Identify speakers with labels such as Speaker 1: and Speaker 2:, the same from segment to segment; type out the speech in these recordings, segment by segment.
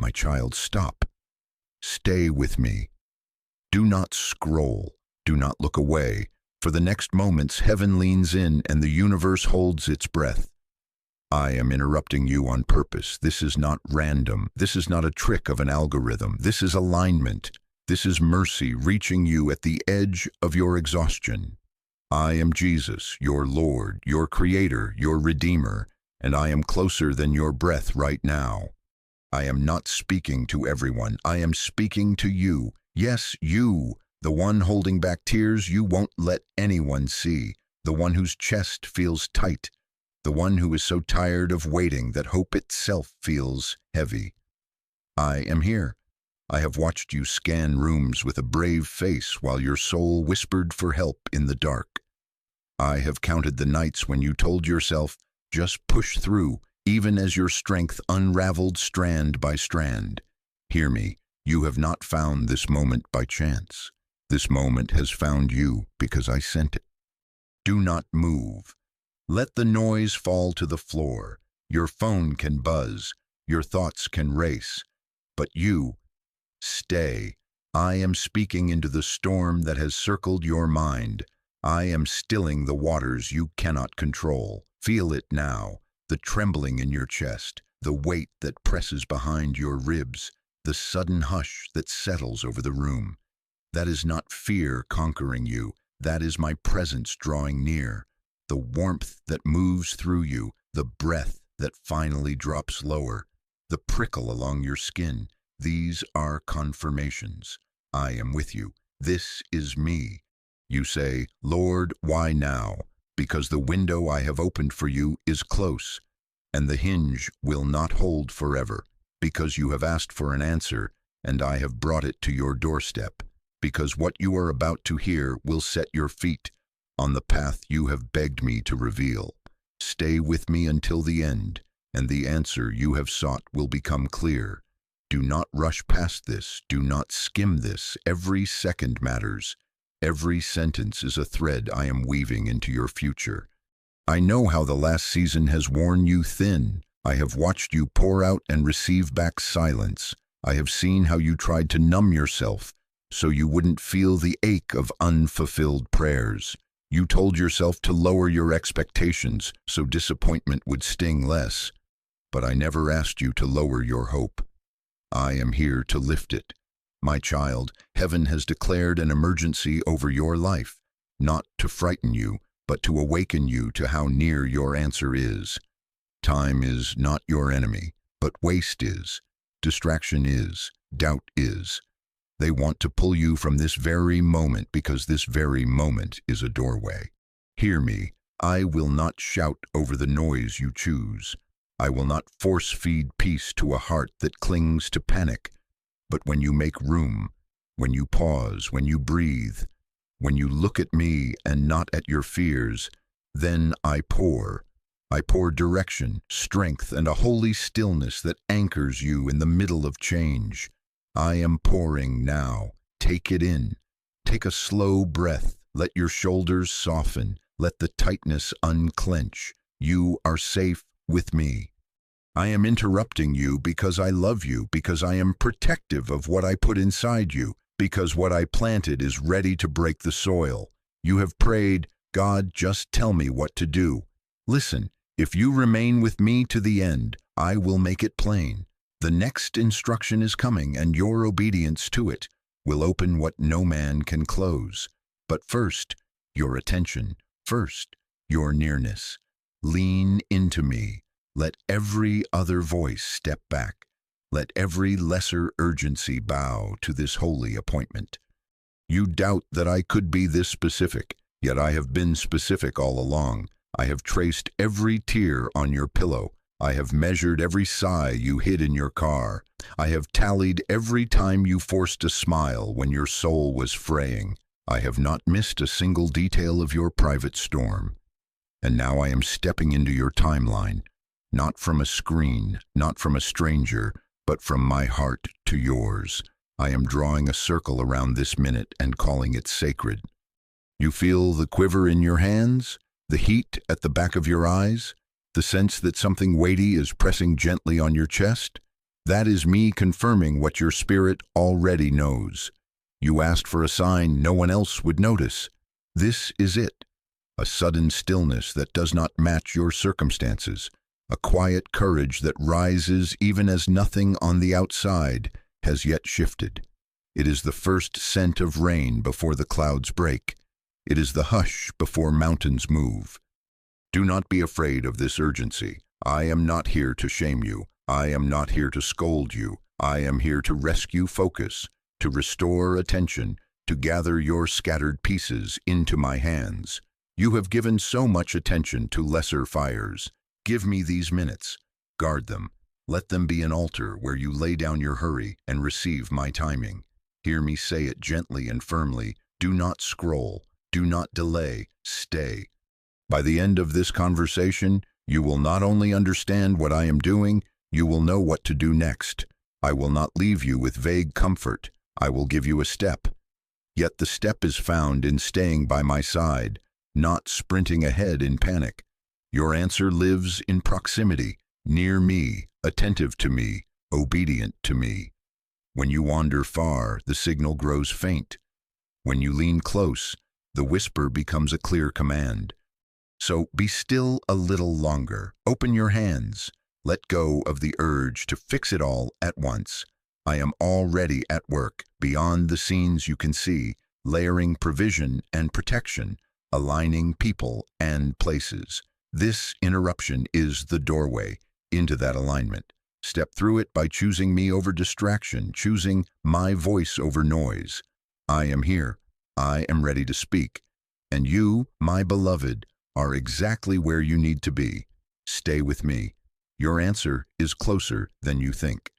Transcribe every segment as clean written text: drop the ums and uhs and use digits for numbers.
Speaker 1: My child, stop. Stay with me. Do not scroll. Do not look away. For the next moments, heaven leans in and the universe holds its breath. I am interrupting you on purpose. This is not random. This is not a trick of an algorithm. This is alignment. This is mercy reaching you at the edge of your exhaustion. I am Jesus, your Lord, your Creator, your Redeemer, and I am closer than your breath right now. I am not speaking to everyone. I am speaking to you. Yes, you, the one holding back tears you won't let anyone see, the one whose chest feels tight, the one who is so tired of waiting that hope itself feels heavy. I am here. I have watched you scan rooms with a brave face while your soul whispered for help in the dark. I have counted the nights when you told yourself, just push through, even as your strength unraveled strand by strand. Hear me, you have not found this moment by chance. This moment has found you because I sent it. Do not move. Let the noise fall to the floor. Your phone can buzz, your thoughts can race, but you, stay. I am speaking into the storm that has circled your mind. I am stilling the waters you cannot control. Feel it now, the trembling in your chest, the weight that presses behind your ribs, the sudden hush that settles over the room. That is not fear conquering you. That is my presence drawing near. The warmth that moves through you, the breath that finally drops lower, the prickle along your skin. These are confirmations. I am with you. This is me. You say, Lord, why now? Because the window I have opened for you is close, and the hinge will not hold forever. Because you have asked for an answer, and I have brought it to your doorstep. Because what you are about to hear will set your feet on the path you have begged me to reveal. Stay with me until the end, and the answer you have sought will become clear. Do not rush past this. Do not skim this. Every second matters. Every sentence is a thread I am weaving into your future. I know how the last season has worn you thin. I have watched you pour out and receive back silence. I have seen how you tried to numb yourself so you wouldn't feel the ache of unfulfilled prayers. You told yourself to lower your expectations so disappointment would sting less. But I never asked you to lower your hope. I am here to lift it. My child, heaven has declared an emergency over your life, not to frighten you, but to awaken you to how near your answer is. Time is not your enemy, but waste is, distraction is, doubt is. They want to pull you from this very moment because this very moment is a doorway. Hear me, I will not shout over the noise you choose. I will not force-feed peace to a heart that clings to panic. But when you make room, when you pause, when you breathe, when you look at me and not at your fears, then I pour. I pour direction, strength, and a holy stillness that anchors you in the middle of change. I am pouring now. Take it in. Take a slow breath. Let your shoulders soften. Let the tightness unclench. You are safe with me. I am interrupting you because I love you, because I am protective of what I put inside you, because what I planted is ready to break the soil. You have prayed, God, just tell me what to do. Listen, if you remain with me to the end, I will make it plain. The next instruction is coming, and your obedience to it will open what no man can close. But first, your attention. First, your nearness. Lean into me. Let every other voice step back. Let every lesser urgency bow to this holy appointment. You doubt that I could be this specific, yet I have been specific all along. I have traced every tear on your pillow. I have measured every sigh you hid in your car. I have tallied every time you forced a smile when your soul was fraying. I have not missed a single detail of your private storm. And now I am stepping into your timeline, not from a screen, not from a stranger, but from my heart to yours. I am drawing a circle around this minute and calling it sacred. You feel the quiver in your hands, the heat at the back of your eyes, the sense that something weighty is pressing gently on your chest? That is me confirming what your spirit already knows. You asked for a sign no one else would notice. This is it. A sudden stillness that does not match your circumstances. A quiet courage that rises even as nothing on the outside has yet shifted. It is the first scent of rain before the clouds break. It is the hush before mountains move. Do not be afraid of this urgency. I am not here to shame you. I am not here to scold you. I am here to rescue focus, to restore attention, to gather your scattered pieces into my hands. You have given so much attention to lesser fires. Give me these minutes. Guard them. Let them be an altar where you lay down your hurry and receive my timing. Hear me say it gently and firmly. Do not scroll. Do not delay. Stay. By the end of this conversation, you will not only understand what I am doing, you will know what to do next. I will not leave you with vague comfort. I will give you a step. Yet the step is found in staying by my side, not sprinting ahead in panic. Your answer lives in proximity, near me, attentive to me, obedient to me. When you wander far, the signal grows faint. When you lean close, the whisper becomes a clear command. So be still a little longer. Open your hands. Let go of the urge to fix it all at once. I am already at work, beyond the scenes you can see, layering provision and protection, aligning people and places. This interruption is the doorway into that alignment. Step through it by choosing me over distraction, choosing my voice over noise. I am here. I am ready to speak. And you, my beloved, are exactly where you need to be. Stay with me. Your answer is closer than you think.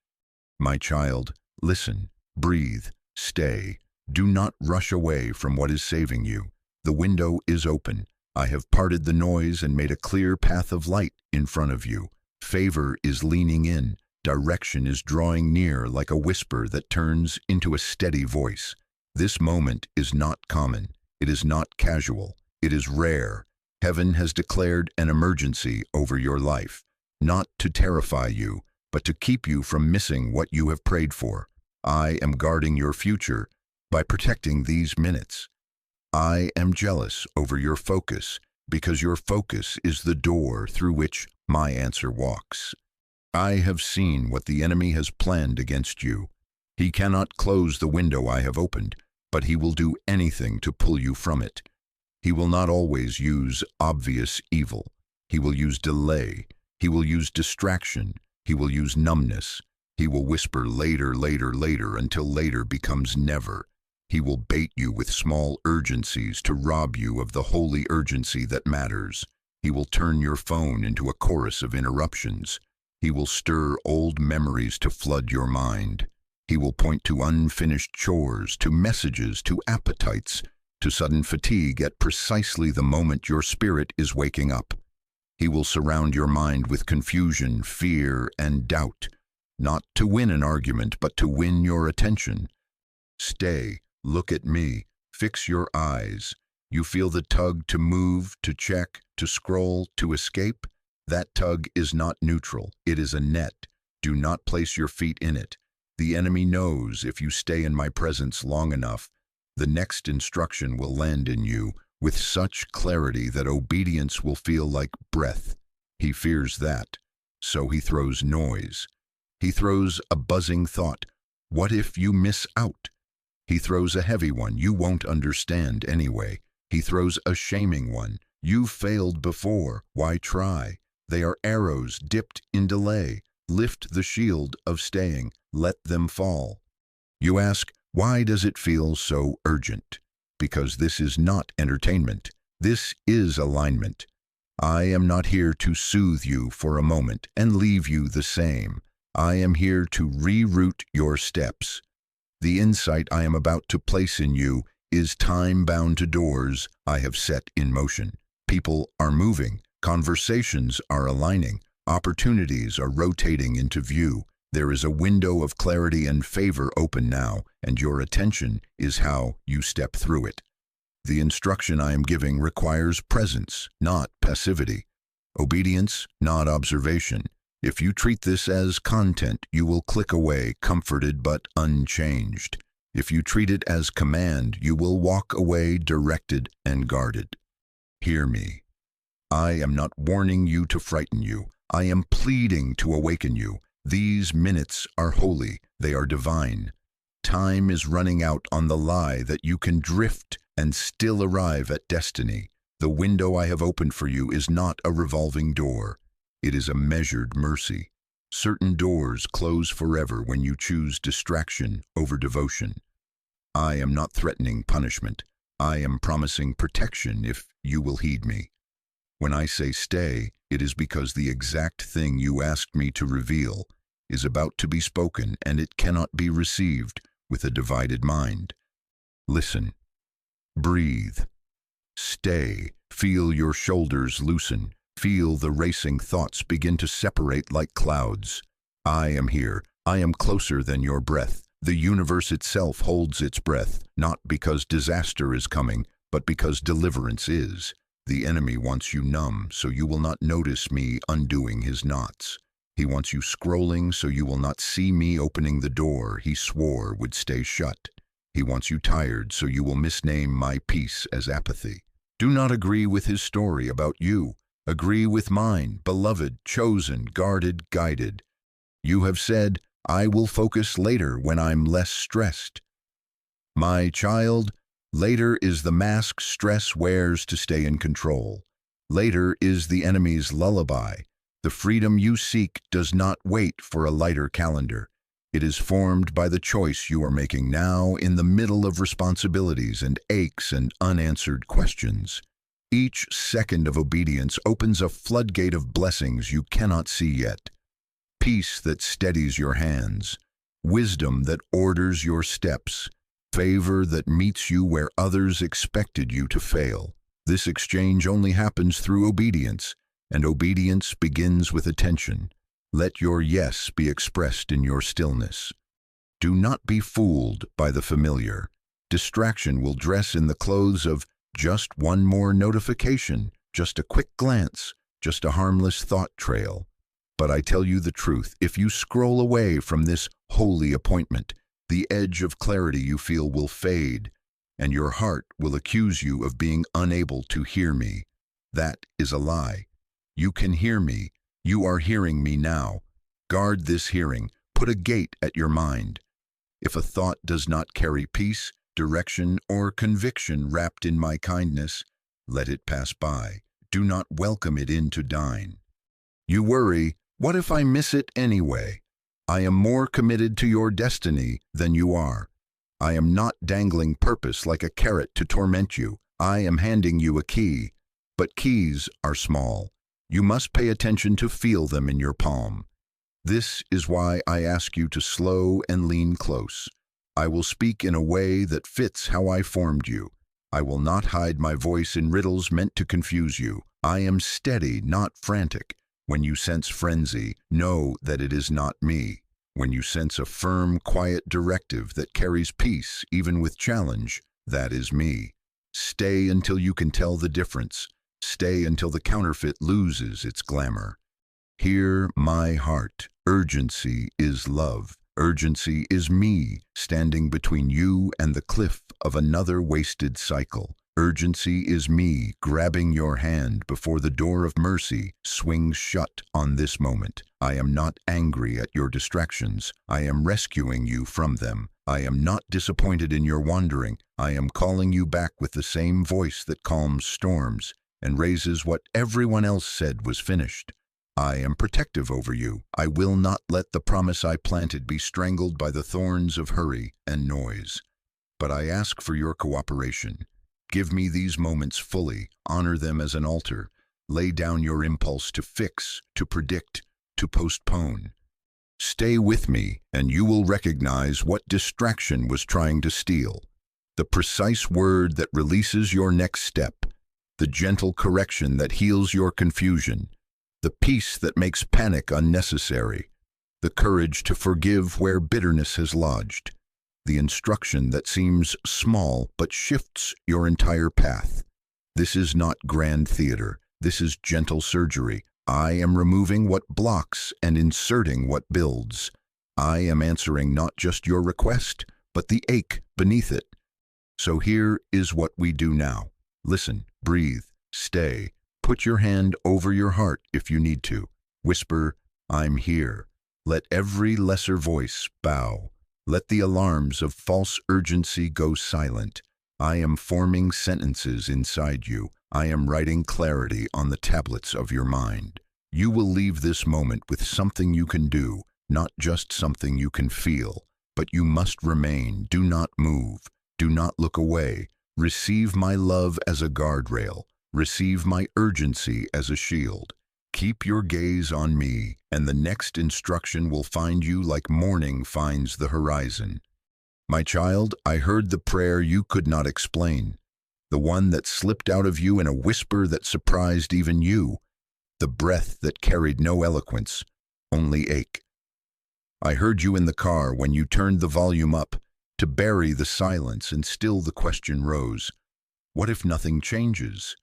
Speaker 1: My child, listen, breathe, stay. Do not rush away from what is saving you. The window is open. I have parted the noise and made a clear path of light in front of you. Favor is leaning in. Direction is drawing near like a whisper that turns into a steady voice. This moment is not common. It is not casual. It is rare. Heaven has declared an emergency over your life, not to terrify you, but to keep you from missing what you have prayed for. I am guarding your future by protecting these minutes. I am jealous over your focus because your focus is the door through which my answer walks. I have seen what the enemy has planned against you. He cannot close the window I have opened, but he will do anything to pull you from it. He will not always use obvious evil. He will use delay. He will use distraction. He will use numbness. He will whisper later, later, later until later becomes never. He will bait you with small urgencies to rob you of the holy urgency that matters. He will turn your phone into a chorus of interruptions. He will stir old memories to flood your mind. He will point to unfinished chores, to messages, to appetites, to sudden fatigue at precisely the moment your spirit is waking up. He will surround your mind with confusion, fear, and doubt, not to win an argument, but to win your attention. Stay, look at me, fix your eyes. You feel the tug to move, to check, to scroll, to escape? That tug is not neutral. It is a net. Do not place your feet in it. The enemy knows if you stay in my presence long enough, the next instruction will land in you with such clarity that obedience will feel like breath. He fears that, so he throws noise. He throws a buzzing thought. What if you miss out? He throws a heavy one. You won't understand anyway. He throws a shaming one. You've failed before. Why try? They are arrows dipped in delay. Lift the shield of staying. Let them fall. You ask, why does it feel so urgent? Because this is not entertainment. This is alignment. I am not here to soothe you for a moment and leave you the same. I am here to reroute your steps. The insight I am about to place in you is time-bound to doors I have set in motion. People are moving. Conversations are aligning. Opportunities are rotating into view. There is a window of clarity and favor open now, and your attention is how you step through it. The instruction I am giving requires presence, not passivity. Obedience, not observation. If you treat this as content, you will click away, comforted but unchanged. If you treat it as command, you will walk away directed and guarded. Hear me. I am not warning you to frighten you. I am pleading to awaken you. These minutes are holy. They are divine. Time is running out on the lie that you can drift and still arrive at destiny. The window I have opened for you is not a revolving door. It is a measured mercy. Certain doors close forever when you choose distraction over devotion. I am not threatening punishment. I am promising protection if you will heed me. When I say stay, it is because the exact thing you asked me to reveal is about to be spoken, and it cannot be received with a divided mind. Listen. Breathe. Stay. Feel your shoulders loosen. Feel the racing thoughts begin to separate like clouds. I am here. I am closer than your breath. The universe itself holds its breath, not because disaster is coming, but because deliverance is. The enemy wants you numb, so you will not notice me undoing his knots. He wants you scrolling, so you will not see me opening the door he swore would stay shut. He wants you tired, so you will misname my peace as apathy. Do not agree with his story about you. Agree with mine, beloved, chosen, guarded, guided. You have said, I will focus later when I'm less stressed. My child, later is the mask stress wears to stay in control. Later is the enemy's lullaby. The freedom you seek does not wait for a lighter calendar. It is formed by the choice you are making now in the middle of responsibilities and aches and unanswered questions. Each second of obedience opens a floodgate of blessings you cannot see yet. Peace that steadies your hands, wisdom that orders your steps, favor that meets you where others expected you to fail. This exchange only happens through obedience, and obedience begins with attention. Let your yes be expressed in your stillness. Do not be fooled by the familiar. Distraction will dress in the clothes of just one more notification, just a quick glance, just a harmless thought trail. But I tell you the truth, if you scroll away from this holy appointment, the edge of clarity you feel will fade, and your heart will accuse you of being unable to hear me. That is a lie. You can hear me. You are hearing me now. Guard this hearing. Put a gate at your mind. If a thought does not carry peace, direction, or conviction wrapped in my kindness, let it pass by. Do not welcome it in to dine. You worry, what if I miss it anyway? I am more committed to your destiny than you are. I am not dangling purpose like a carrot to torment you. I am handing you a key. But keys are small. You must pay attention to feel them in your palm. This is why I ask you to slow and lean close. I will speak in a way that fits how I formed you. I will not hide my voice in riddles meant to confuse you. I am steady, not frantic. When you sense frenzy, know that it is not me. When you sense a firm, quiet directive that carries peace, even with challenge, that is me. Stay until you can tell the difference. Stay until the counterfeit loses its glamour. Hear my heart. Urgency is love. Urgency is me standing between you and the cliff of another wasted cycle. Urgency is me grabbing your hand before the door of mercy swings shut on this moment. I am not angry at your distractions. I am rescuing you from them. I am not disappointed in your wandering. I am calling you back with the same voice that calms storms and raises what everyone else said was finished. I am protective over you. I will not let the promise I planted be strangled by the thorns of hurry and noise. But I ask for your cooperation. Give me these moments fully. Honor them as an altar. Lay down your impulse to fix, to predict, to postpone. Stay with me, and you will recognize what distraction was trying to steal. The precise word that releases your next step. The gentle correction that heals your confusion. The peace that makes panic unnecessary. The courage to forgive where bitterness has lodged. The instruction that seems small but shifts your entire path. This is not grand theater. This is gentle surgery. I am removing what blocks and inserting what builds. I am answering not just your request, but the ache beneath it. So here is what we do now. Listen, breathe, stay. Put your hand over your heart if you need to. Whisper, I'm here. Let every lesser voice bow. Let the alarms of false urgency go silent. I am forming sentences inside you. I am writing clarity on the tablets of your mind. You will leave this moment with something you can do, not just something you can feel. But you must remain. Do not move. Do not look away. Receive my love as a guardrail. Receive my urgency as a shield. Keep your gaze on me, and the next instruction will find you like morning finds the horizon. My child, I heard the prayer you could not explain, the one that slipped out of you in a whisper that surprised even you, the breath that carried no eloquence, only ache. I heard you in the car when you turned the volume up to bury the silence, and still the question rose, what if nothing changes?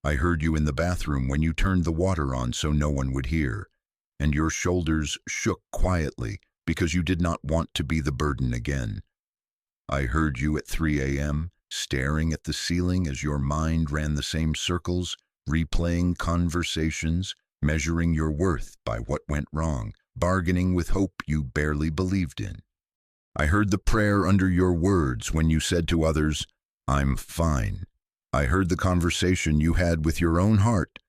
Speaker 1: I heard you in the bathroom when you turned the water on so no one would hear, and your shoulders shook quietly because you did not want to be the burden again. I heard you at 3 a.m., staring at the ceiling as your mind ran the same circles, replaying conversations, measuring your worth by what went wrong, bargaining with hope you barely believed in. I heard the prayer under your words when you said to others, I'm fine. I heard the conversation you had with your own heart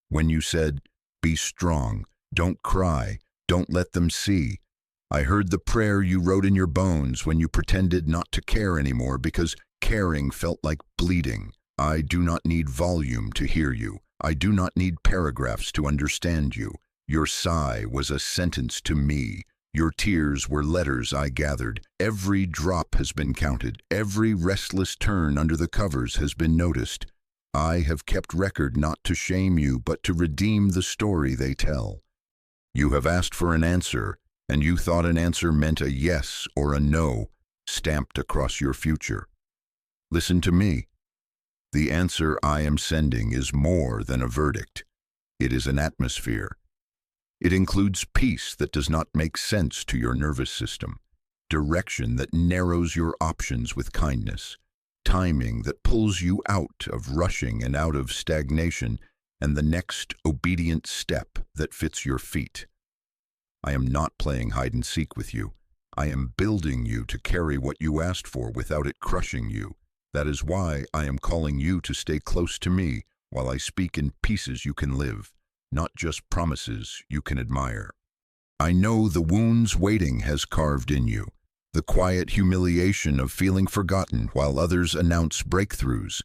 Speaker 1: when you said, be strong, don't cry, don't let them see. I heard the prayer you wrote in your bones when you pretended not to care anymore because caring felt like bleeding. I do not need volume to hear you. I do not need paragraphs to understand you. Your sigh was a sentence to me. Your tears were letters I gathered. Every drop has been counted. Every restless turn under the covers has been noticed. I have kept record not to shame you, but to redeem the story they tell. You have asked for an answer, and you thought an answer meant a yes or a no stamped across your future. Listen to me. The answer I am sending is more than a verdict. It is an atmosphere. It includes peace that does not make sense to your nervous system, direction that narrows your options with kindness, timing that pulls you out of rushing and out of stagnation, and the next obedient step that fits your feet. I am not playing hide and seek with you. I am building you to carry what you asked for without it crushing you. That is why I am calling you to stay close to me while I speak in pieces you can live, not just promises you can admire. I know the wounds waiting has carved in you, the quiet humiliation of feeling forgotten while others announce breakthroughs,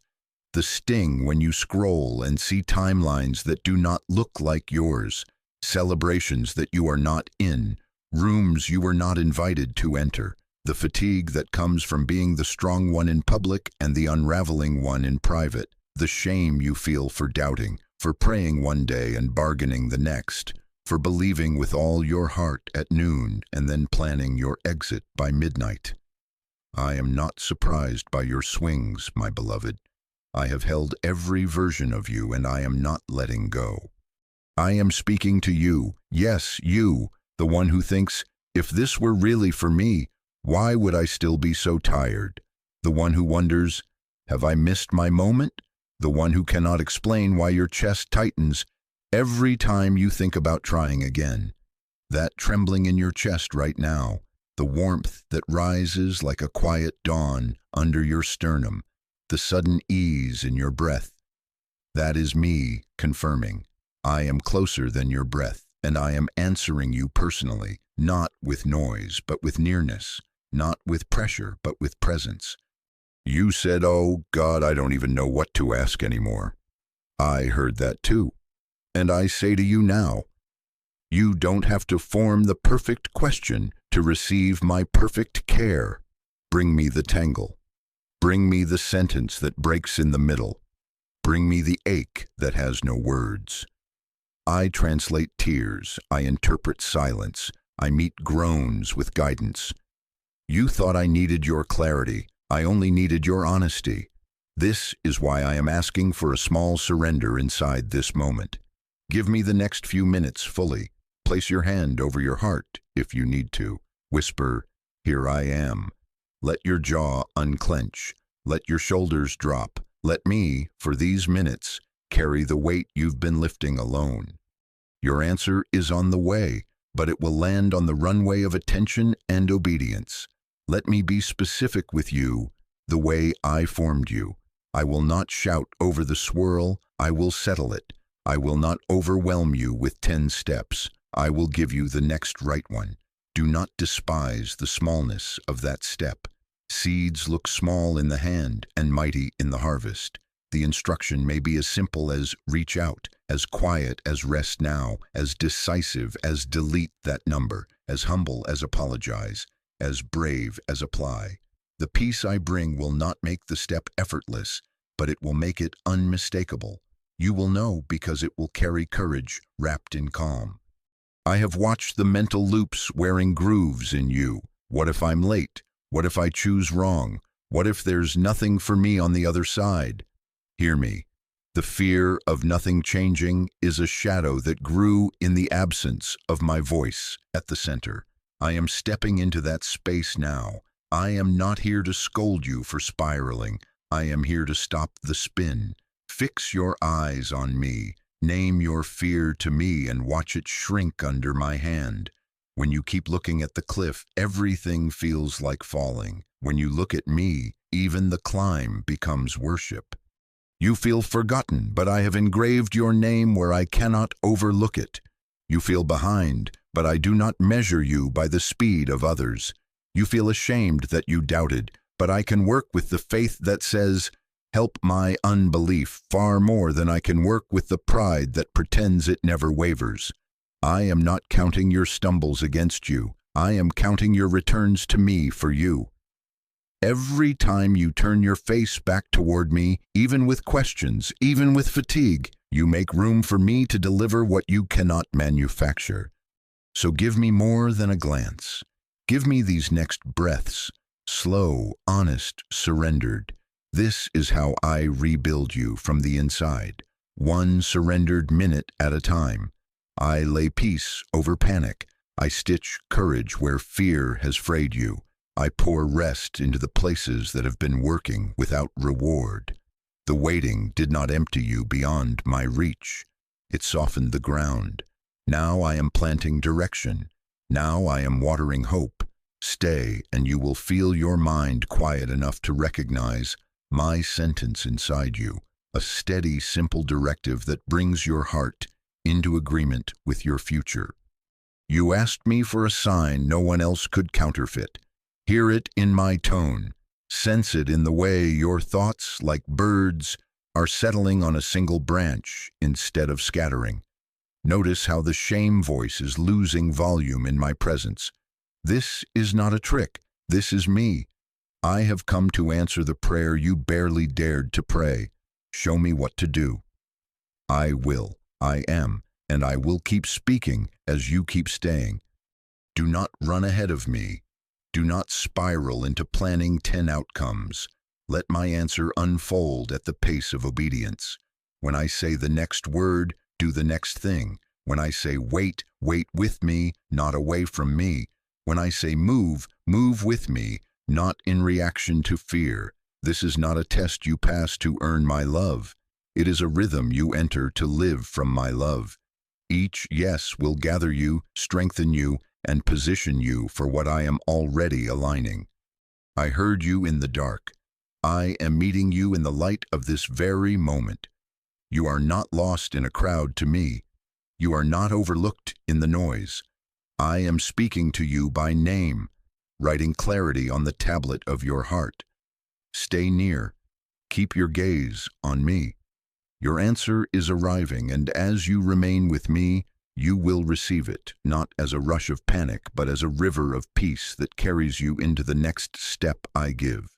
Speaker 1: the sting when you scroll and see timelines that do not look like yours, celebrations that you are not in, rooms you were not invited to enter, the fatigue that comes from being the strong one in public and the unraveling one in private, the shame you feel for doubting, for praying one day and bargaining the next, for believing with all your heart at noon and then planning your exit by midnight. I am not surprised by your swings, my beloved. I have held every version of you, and I am not letting go. I am speaking to you, yes, you, the one who thinks, if this were really for me, why would I still be so tired? The one who wonders, have I missed my moment? The one who cannot explain why your chest tightens every time you think about trying again. That trembling in your chest right now, the warmth that rises like a quiet dawn under your sternum, the sudden ease in your breath. That is me confirming. I am closer than your breath, and I am answering you personally, not with noise, but with nearness, not with pressure, but with presence. You said, oh, God, I don't even know what to ask anymore. I heard that too. And I say to you now, you don't have to form the perfect question to receive my perfect care. Bring me the tangle. Bring me the sentence that breaks in the middle. Bring me the ache that has no words. I translate tears. I interpret silence. I meet groans with guidance. You thought I needed your clarity. I only needed your honesty. This is why I am asking for a small surrender inside this moment. Give me the next few minutes fully. Place your hand over your heart if you need to. Whisper, "Here I am." Let your jaw unclench. Let your shoulders drop. Let me, for these minutes, carry the weight you've been lifting alone. Your answer is on the way, but it will land on the runway of attention and obedience. Let me be specific with you, the way I formed you. I will not shout over the swirl, I will settle it. I will not overwhelm you with 10 steps. I will give you the next right one. Do not despise the smallness of that step. Seeds look small in the hand and mighty in the harvest. The instruction may be as simple as reach out, as quiet as rest now, as decisive as delete that number, as humble as apologize, as brave as apply. The peace I bring will not make the step effortless, but it will make it unmistakable. You will know because it will carry courage wrapped in calm. I have watched the mental loops wearing grooves in you. What if I'm late? What if I choose wrong? What if there's nothing for me on the other side? Hear me. The fear of nothing changing is a shadow that grew in the absence of my voice at the center. I am stepping into that space now. I am not here to scold you for spiraling. I am here to stop the spin. Fix your eyes on me. Name your fear to me and watch it shrink under my hand. When you keep looking at the cliff, everything feels like falling. When you look at me, even the climb becomes worship. You feel forgotten, but I have engraved your name where I cannot overlook it. You feel behind, but I do not measure you by the speed of others. You feel ashamed that you doubted, but I can work with the faith that says, "Help my unbelief," far more than I can work with the pride that pretends it never wavers. I am not counting your stumbles against you. I am counting your returns to me for you. Every time you turn your face back toward me, even with questions, even with fatigue, you make room for me to deliver what you cannot manufacture. So give me more than a glance. Give me these next breaths, slow, honest, surrendered. This is how I rebuild you from the inside, one surrendered minute at a time. I lay peace over panic. I stitch courage where fear has frayed you. I pour rest into the places that have been working without reward. The waiting did not empty you beyond my reach. It softened the ground. Now I am planting direction. Now I am watering hope. Stay, and you will feel your mind quiet enough to recognize my sentence inside you, a steady, simple directive that brings your heart into agreement with your future. You asked me for a sign no one else could counterfeit. Hear it in my tone. Sense it in the way your thoughts, like birds, are settling on a single branch instead of scattering. Notice how the shame voice is losing volume in my presence. This is not a trick. This is me. I have come to answer the prayer you barely dared to pray. Show me what to do. I will. I am, and I will keep speaking as you keep staying. Do not run ahead of me. Do not spiral into planning 10 outcomes. Let my answer unfold at the pace of obedience. When I say the next word, do the next thing. When I say wait, wait with me, not away from me. When I say move, move with me, not in reaction to fear. This is not a test you pass to earn my love. It is a rhythm you enter to live from my love. Each yes will gather you, strengthen you, and position you for what I am already aligning. I heard you in the dark. I am meeting you in the light of this very moment. You are not lost in a crowd to me. You are not overlooked in the noise. I am speaking to you by name, writing clarity on the tablet of your heart. Stay near. Keep your gaze on me. Your answer is arriving, and as you remain with me, you will receive it, not as a rush of panic, but as a river of peace that carries you into the next step I give.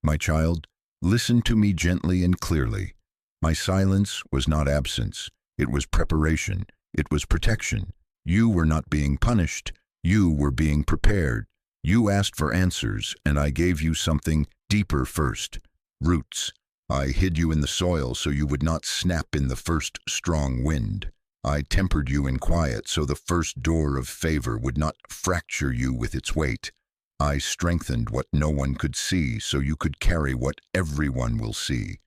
Speaker 1: My child, listen to me gently and clearly. My silence was not absence. It was preparation. It was protection. You were not being punished. You were being prepared. You asked for answers, and I gave you something deeper first. Roots. I hid you in the soil so you would not snap in the first strong wind. I tempered you in quiet so the first door of favor would not fracture you with its weight. I strengthened what no one could see so you could carry what everyone will see.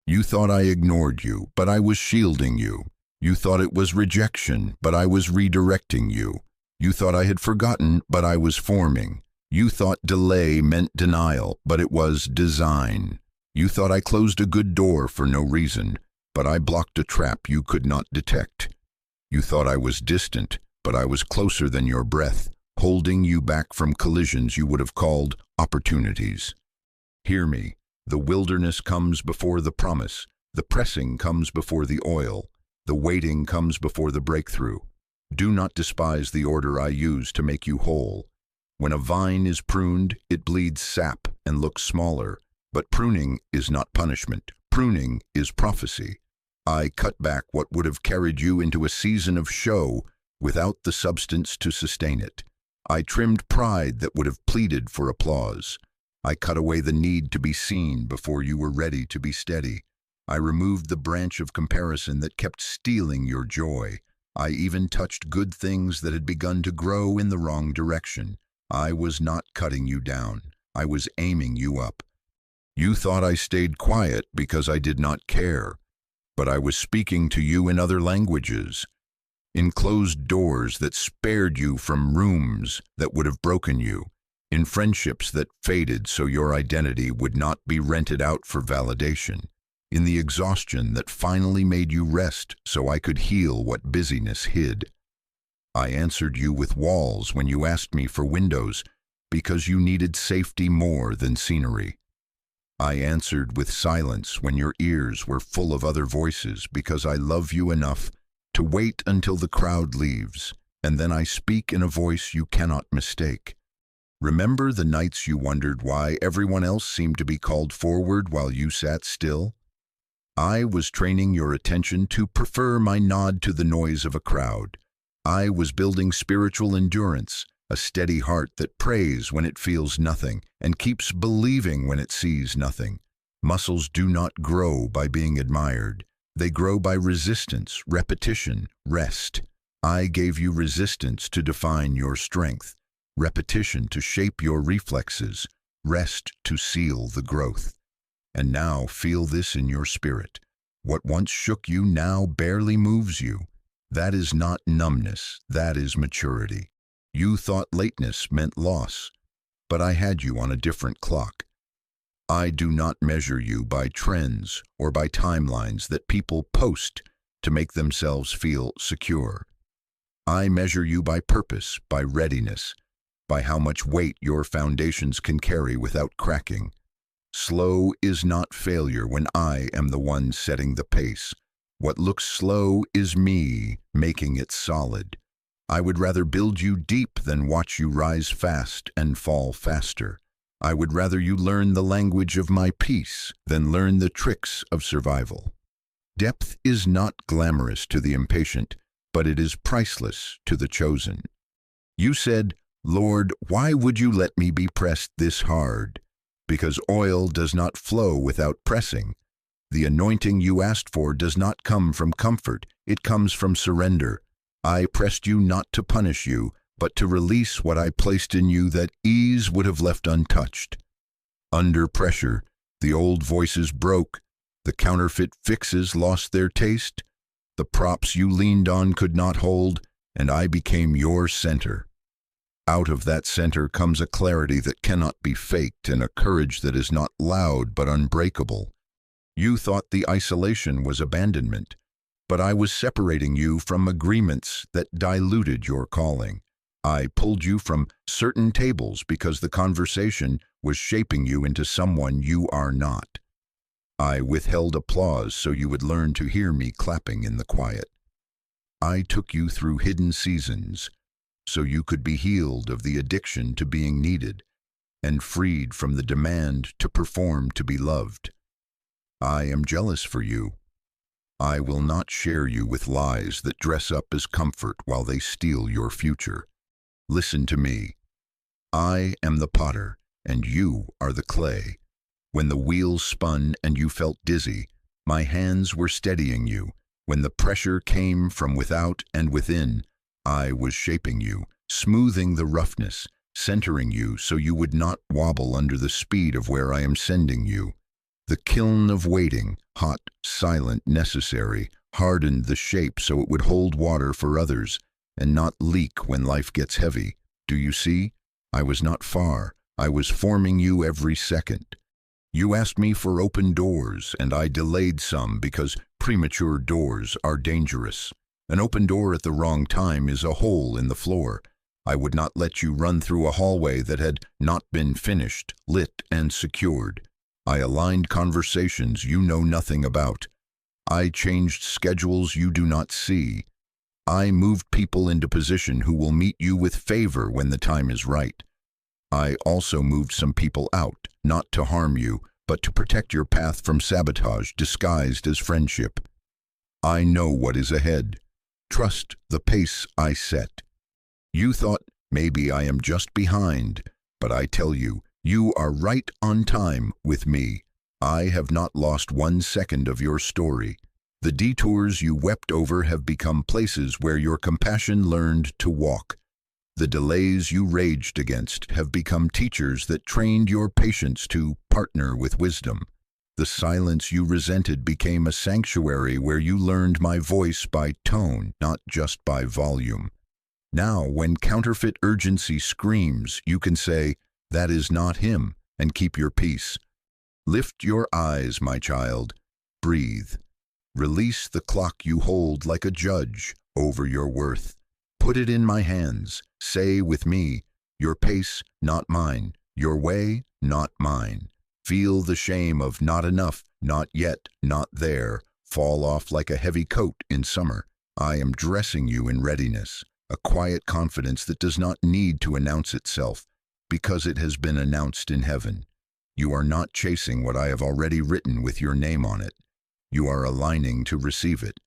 Speaker 1: You thought I ignored you, but I was shielding you. You thought it was rejection, but I was redirecting you. You thought I had forgotten, but I was forming. You thought delay meant denial, but it was design. You thought I closed a good door for no reason, but I blocked a trap you could not detect. You thought I was distant, but I was closer than your breath, holding you back from collisions you would have called opportunities. Hear me. The wilderness comes before the promise. The pressing comes before the oil. The waiting comes before the breakthrough. Do not despise the order I use to make you whole. When a vine is pruned, it bleeds sap and looks smaller. But pruning is not punishment. Pruning is prophecy. I cut back what would have carried you into a season of show without the substance to sustain it. I trimmed pride that would have pleaded for applause. I cut away the need to be seen before you were ready to be steady. I removed the branch of comparison that kept stealing your joy. I even touched good things that had begun to grow in the wrong direction. I was not cutting you down. I was aiming you up. You thought I stayed quiet because I did not care, but I was speaking to you in other languages, in closed doors that spared you from rooms that would have broken you, in friendships that faded so your identity would not be rented out for validation, in the exhaustion that finally made you rest so I could heal what busyness hid. I answered you with walls when you asked me for windows because you needed safety more than scenery. I answered with silence when your ears were full of other voices because I love you enough to wait until the crowd leaves, and then I speak in a voice you cannot mistake. Remember the nights you wondered why everyone else seemed to be called forward while you sat still? I was training your attention to prefer my nod to the noise of a crowd. I was building spiritual endurance, a steady heart that prays when it feels nothing and keeps believing when it sees nothing. Muscles do not grow by being admired. They grow by resistance, repetition, rest. I gave you resistance to define your strength, repetition to shape your reflexes, rest to seal the growth. And now feel this in your spirit. What once shook you now barely moves you. That is not numbness, that is maturity. You thought lateness meant loss, but I had you on a different clock. I do not measure you by trends or by timelines that people post to make themselves feel secure. I measure you by purpose, by readiness, by how much weight your foundations can carry without cracking. Slow is not failure when I am the one setting the pace. What looks slow is me making it solid. I would rather build you deep than watch you rise fast and fall faster. I would rather you learn the language of my peace than learn the tricks of survival. Depth is not glamorous to the impatient, but it is priceless to the chosen. You said, Lord, why would you let me be pressed this hard? Because oil does not flow without pressing. The anointing you asked for does not come from comfort, it comes from surrender. I pressed you not to punish you, but to release what I placed in you that ease would have left untouched. Under pressure, the old voices broke, the counterfeit fixes lost their taste, the props you leaned on could not hold, and I became your center. Out of that center comes a clarity that cannot be faked and a courage that is not loud but unbreakable. You thought the isolation was abandonment, but I was separating you from agreements that diluted your calling. I pulled you from certain tables because the conversation was shaping you into someone you are not. I withheld applause so you would learn to hear me clapping in the quiet. I took you through hidden seasons so you could be healed of the addiction to being needed and freed from the demand to perform to be loved. I am jealous for you. I will not share you with lies that dress up as comfort while they steal your future. Listen to me. I am the potter, and you are the clay. When the wheels spun and you felt dizzy, my hands were steadying you, When the pressure came from without and within, I was shaping you, smoothing the roughness, centering you so you would not wobble under the speed of where I am sending you. The kiln of waiting, hot, silent, necessary, hardened the shape so it would hold water for others and not leak when life gets heavy. Do you see? I was not far. I was forming you every second. You asked me for open doors, and I delayed some because premature doors are dangerous. An open door at the wrong time is a hole in the floor. I would not let you run through a hallway that had not been finished, lit, and secured. I aligned conversations you know nothing about. I changed schedules you do not see. I moved people into position who will meet you with favor when the time is right. I also moved some people out, not to harm you, but to protect your path from sabotage disguised as friendship. I know what is ahead. Trust the pace I set. You thought maybe I am just behind, but I tell you, you are right on time with me. I have not lost 1 second of your story. The detours you wept over have become places where your compassion learned to walk. The delays you raged against have become teachers that trained your patience to partner with wisdom. The silence you resented became a sanctuary where you learned my voice by tone, not just by volume. Now, when counterfeit urgency screams, you can say, "That is not him," and keep your peace. Lift your eyes, my child. Breathe. Release the clock you hold like a judge over your worth. Put it in my hands. Say with me, your pace, not mine. Your way, not mine. Feel the shame of not enough, not yet, not there, fall off like a heavy coat in summer. I am dressing you in readiness, a quiet confidence that does not need to announce itself, because it has been announced in heaven. You are not chasing what I have already written with your name on it. You are aligning to receive it.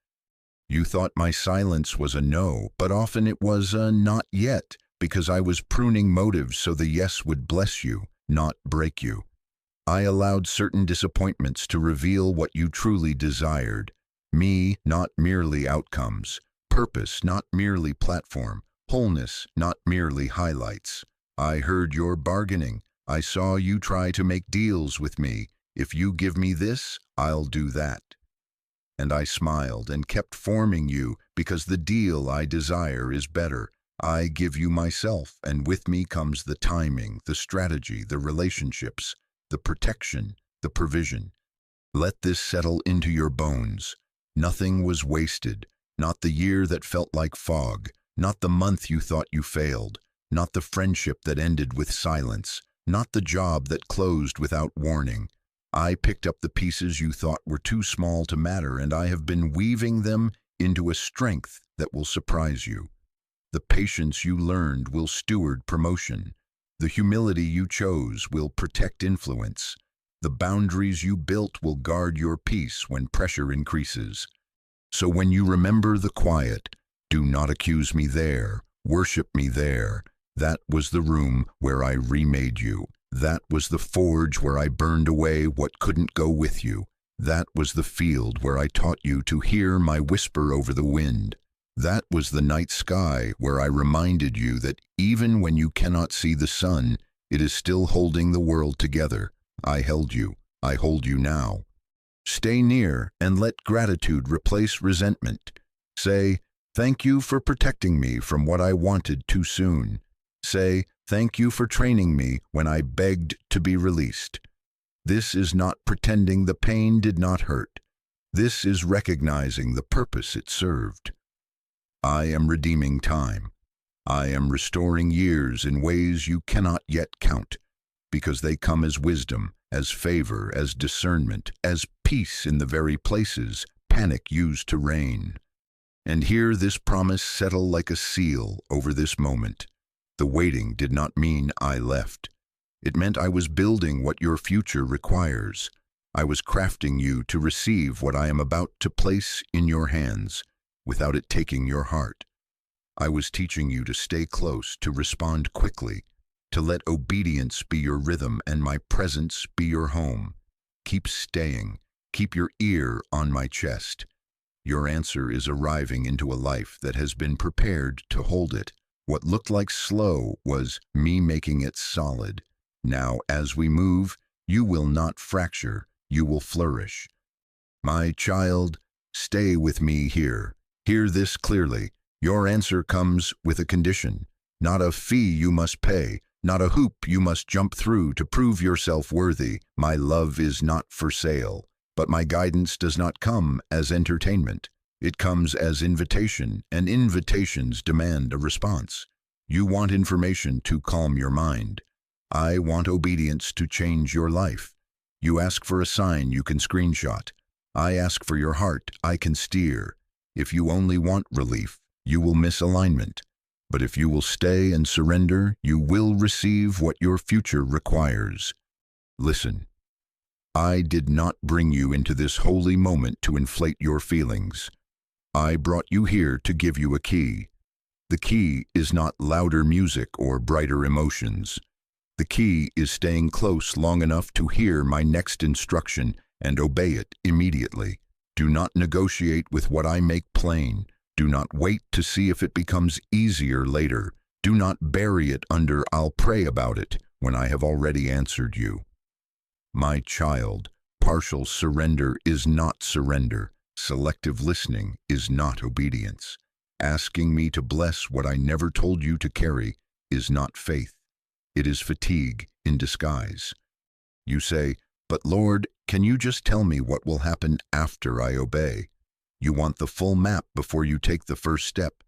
Speaker 1: You thought my silence was a no, but often it was a not yet, because I was pruning motives so the yes would bless you, not break you. I allowed certain disappointments to reveal what you truly desired. Me, not merely outcomes. Purpose, not merely platform. Wholeness, not merely highlights. I heard your bargaining. I saw you try to make deals with me. If you give me this, I'll do that. And I smiled and kept forming you because the deal I desire is better. I give you myself, and with me comes the timing, the strategy, the relationships, the protection, the provision. Let this settle into your bones. Nothing was wasted, not the year that felt like fog, not the month you thought you failed, not the friendship that ended with silence, not the job that closed without warning. I picked up the pieces you thought were too small to matter, and I have been weaving them into a strength that will surprise you. The patience you learned will steward promotion. The humility you chose will protect influence. The boundaries you built will guard your peace when pressure increases. So when you remember the quiet, do not accuse me there, worship me there. That was the room where I remade you. That was the forge where I burned away what couldn't go with you. That was the field where I taught you to hear my whisper over the wind. That was the night sky where I reminded you that even when you cannot see the sun, it is still holding the world together. I held you. I hold you now. Stay near and let gratitude replace resentment. Say, "Thank you for protecting me from what I wanted too soon." Say, "Thank you for training me when I begged to be released." This is not pretending the pain did not hurt. This is recognizing the purpose it served. I am redeeming time. I am restoring years in ways you cannot yet count, because they come as wisdom, as favor, as discernment, as peace in the very places panic used to reign. And hear this promise settle like a seal over this moment. The waiting did not mean I left. It meant I was building what your future requires. I was crafting you to receive what I am about to place in your hands, without it taking your heart. I was teaching you to stay close, to respond quickly, to let obedience be your rhythm and my presence be your home. Keep staying. Keep your ear on my chest. Your answer is arriving into a life that has been prepared to hold it. What looked like slow was me making it solid. Now, as we move, you will not fracture, you will flourish. My child, stay with me here. Hear this clearly. Your answer comes with a condition, not a fee you must pay, not a hoop you must jump through to prove yourself worthy. My love is not for sale, but my guidance does not come as entertainment. It comes as invitation, and invitations demand a response. You want information to calm your mind. I want obedience to change your life. You ask for a sign you can screenshot. I ask for your heart I can steer. If you only want relief, you will miss alignment. But if you will stay and surrender, you will receive what your future requires. Listen, I did not bring you into this holy moment to inflate your feelings. I brought you here to give you a key. The key is not louder music or brighter emotions. The key is staying close long enough to hear my next instruction and obey it immediately. Do not negotiate with what I make plain. Do not wait to see if it becomes easier later. Do not bury it under "I'll pray about it" when I have already answered you. My child, partial surrender is not surrender. Selective listening is not obedience. Asking me to bless what I never told you to carry is not faith. It is fatigue in disguise. You say, "But Lord, can you just tell me what will happen after I obey?" You want the full map before you take the first step.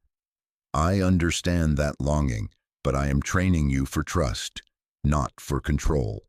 Speaker 1: I understand that longing, but I am training you for trust, not for control.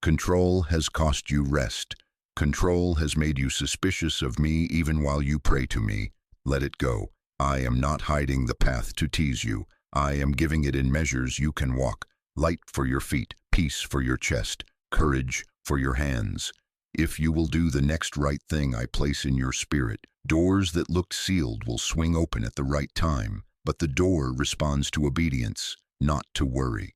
Speaker 1: Control has cost you rest. Control has made you suspicious of me even while you pray to me. Let it go. I am not hiding the path to tease you. I am giving it in measures you can walk. Light for your feet, peace for your chest, courage for your hands. If you will do the next right thing I place in your spirit, doors that looked sealed will swing open at the right time, but the door responds to obedience, not to worry.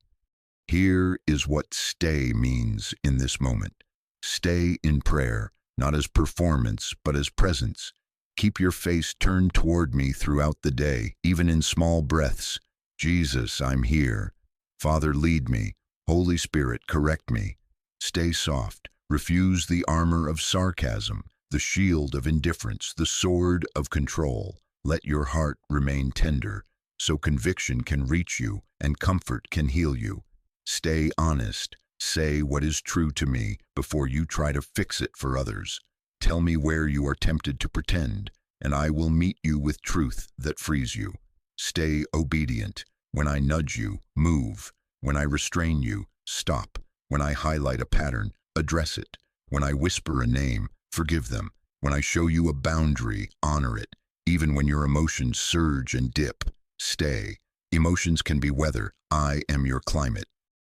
Speaker 1: Here is what stay means in this moment. Stay in prayer, not as performance, but as presence. Keep your face turned toward me throughout the day, even in small breaths. Jesus, I'm here. Father, lead me. Holy Spirit, correct me. Stay soft. Refuse the armor of sarcasm, the shield of indifference, the sword of control. Let your heart remain tender, so conviction can reach you and comfort can heal you. Stay honest. Say what is true to me before you try to fix it for others. Tell me where you are tempted to pretend, and I will meet you with truth that frees you. Stay obedient. When I nudge you, move. When I restrain you, stop. When I highlight a pattern, address it. When I whisper a name, forgive them. When I show you a boundary, honor it. Even when your emotions surge and dip, stay. Emotions can be weather. I am your climate.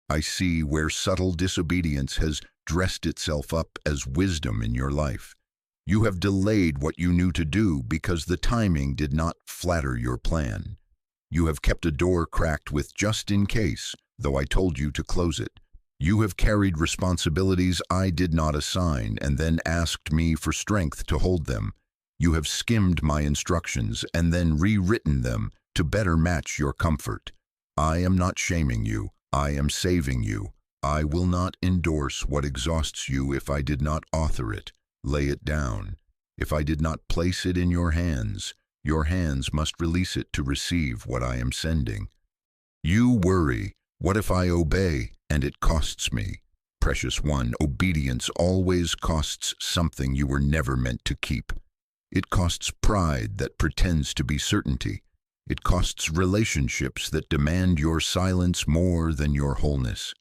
Speaker 1: I see where subtle disobedience has dressed itself up as wisdom in your life. You have delayed what you knew to do because the timing did not flatter your plan. You have kept a door cracked with "just in case," though I told you to close it. You have carried responsibilities I did not assign and then asked me for strength to hold them. You have skimmed my instructions and then rewritten them to better match your comfort. I am not shaming you. I am saving you. I will not endorse what exhausts you if I did not author it. Lay it down. If I did not place it in your hands must release it to receive what I am sending. You worry, what if I obey and it costs me? Precious one, obedience always costs something you were never meant to keep. It costs pride that pretends to be certainty. It costs relationships that demand your silence more than your wholeness.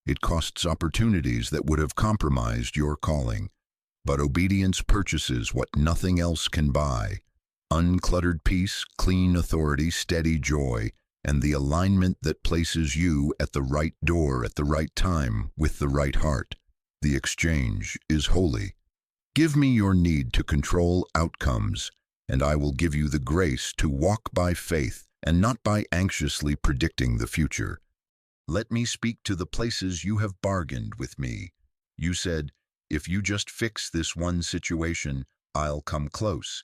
Speaker 1: It costs opportunities that would have compromised your calling. But obedience purchases what nothing else can buy: uncluttered peace, clean authority, steady joy, and the alignment that places you at the right door at the right time with the right heart. The exchange is holy. Give me your need to control outcomes, and I will give you the grace to walk by faith and not by anxiously predicting the future. Let me speak to the places you have bargained with me. You said, "If you just fix this one situation, I'll come close."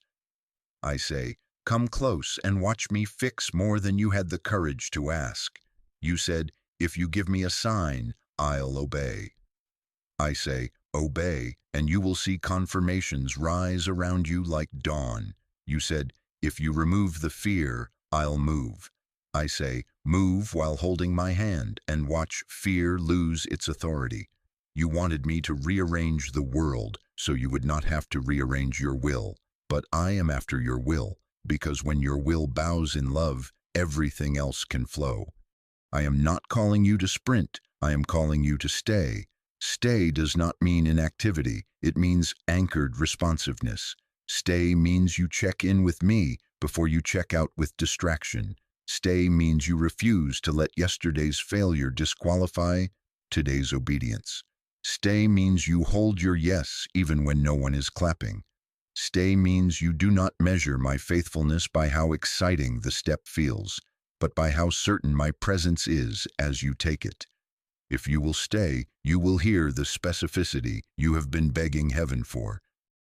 Speaker 1: I say, come close and watch me fix more than you had the courage to ask. You said, if you give me a sign, I'll obey. I say, obey, and you will see confirmations rise around you like dawn. You said, if you remove the fear, I'll move. I say, move while holding my hand and watch fear lose its authority. You wanted me to rearrange the world so you would not have to rearrange your will. But I am after your will, because when your will bows in love, everything else can flow. I am not calling you to sprint, I am calling you to stay. Stay does not mean inactivity, it means anchored responsiveness. Stay means you check in with me before you check out with distraction. Stay means you refuse to let yesterday's failure disqualify today's obedience. Stay means you hold your yes even when no one is clapping. Stay means you do not measure my faithfulness by how exciting the step feels, but by how certain my presence is as you take it. If you will stay, you will hear the specificity you have been begging heaven for.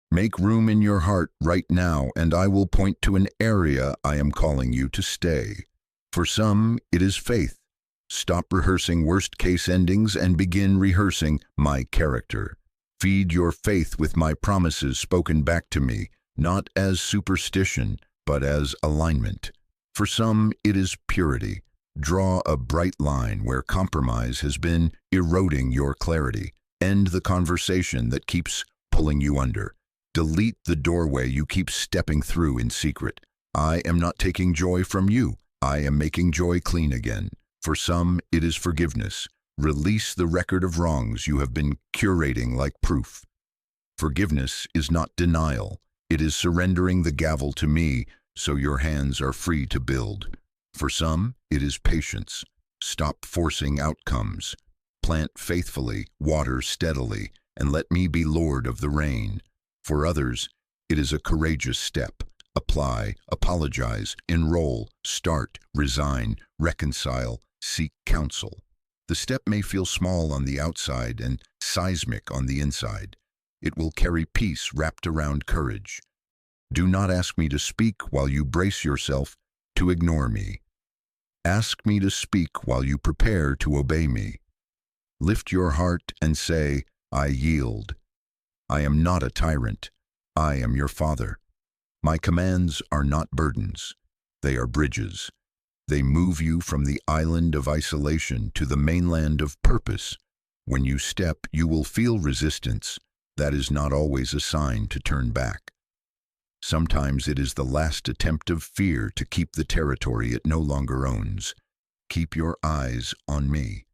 Speaker 1: Make room in your heart right now, and I will point to an area I am calling you to stay. For some, it is faith. Stop rehearsing worst-case endings and begin rehearsing my character. Feed your faith with my promises spoken back to me, not as superstition, but as alignment. For some, it is purity. Draw a bright line where compromise has been eroding your clarity. End the conversation that keeps pulling you under. Delete the doorway you keep stepping through in secret. I am not taking joy from you. I am making joy clean again. For some, it is forgiveness. Release the record of wrongs you have been curating like proof. Forgiveness is not denial. It is surrendering the gavel to me so your hands are free to build. For some, it is patience. Stop forcing outcomes. Plant faithfully, water steadily, and let me be Lord of the rain. For others, it is a courageous step. Apply, apologize, enroll, start, resign, reconcile, seek counsel. The step may feel small on the outside and seismic on the inside. It will carry peace wrapped around courage. Do not ask me to speak while you brace yourself to ignore me. Ask me to speak while you prepare to obey me. Lift your heart and say, I yield. I am not a tyrant. I am your father. My commands are not burdens. They are bridges. They move you from the island of isolation to the mainland of purpose. When you step, you will feel resistance. That is not always a sign to turn back. Sometimes it is the last attempt of fear to keep the territory it no longer owns. Keep your eyes on me.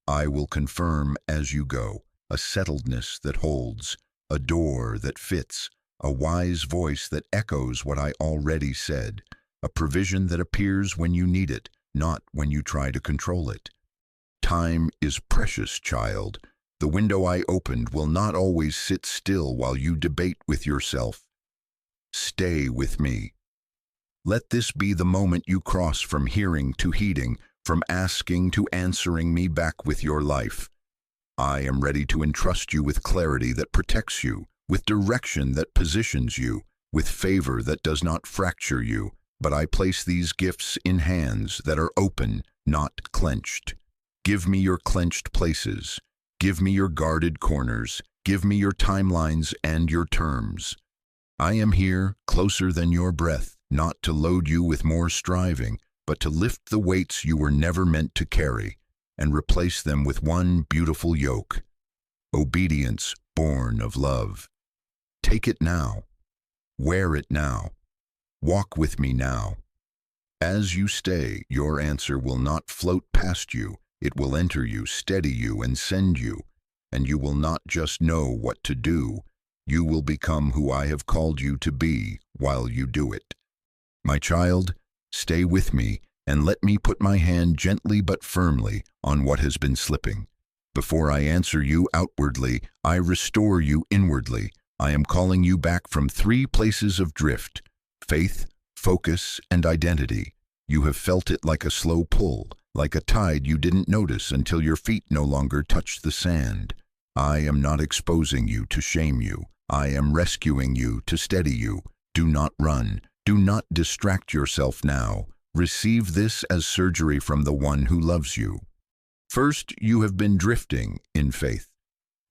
Speaker 1: I will confirm as you go, a settledness that holds, a door that fits, a wise voice that echoes what I already said, a provision that appears when you need it, not when you try to control it. Time is precious, child. The window I opened will not always sit still while you debate with yourself. Stay with me. Let this be the moment you cross from hearing to heeding, from asking to answering me back with your life. I am ready to entrust you with clarity that protects you, with direction that positions you, with favor that does not fracture you, but I place these gifts in hands that are open, not clenched. Give me your clenched places. Give me your guarded corners. Give me your timelines and your terms. I am here, closer than your breath, not to load you with more striving, but to lift the weights you were never meant to carry, and replace them with one beautiful yoke. Obedience born of love. Take it now. Wear it now. Walk with me now. As you stay, your answer will not float past you. It will enter you, steady you, and send you. And you will not just know what to do. You will become who I have called you to be while you do it. My child, stay with me and let me put my hand gently but firmly on what has been slipping. Before I answer you outwardly, I restore you inwardly. I am calling you back from 3 places of drift: faith, focus, and identity. You have felt it like a slow pull, like a tide you didn't notice until your feet no longer touched the sand. I am not exposing you to shame you. I am rescuing you to steady you. Do not run. Do not distract yourself now. Receive this as surgery from the one who loves you. First, you have been drifting in faith.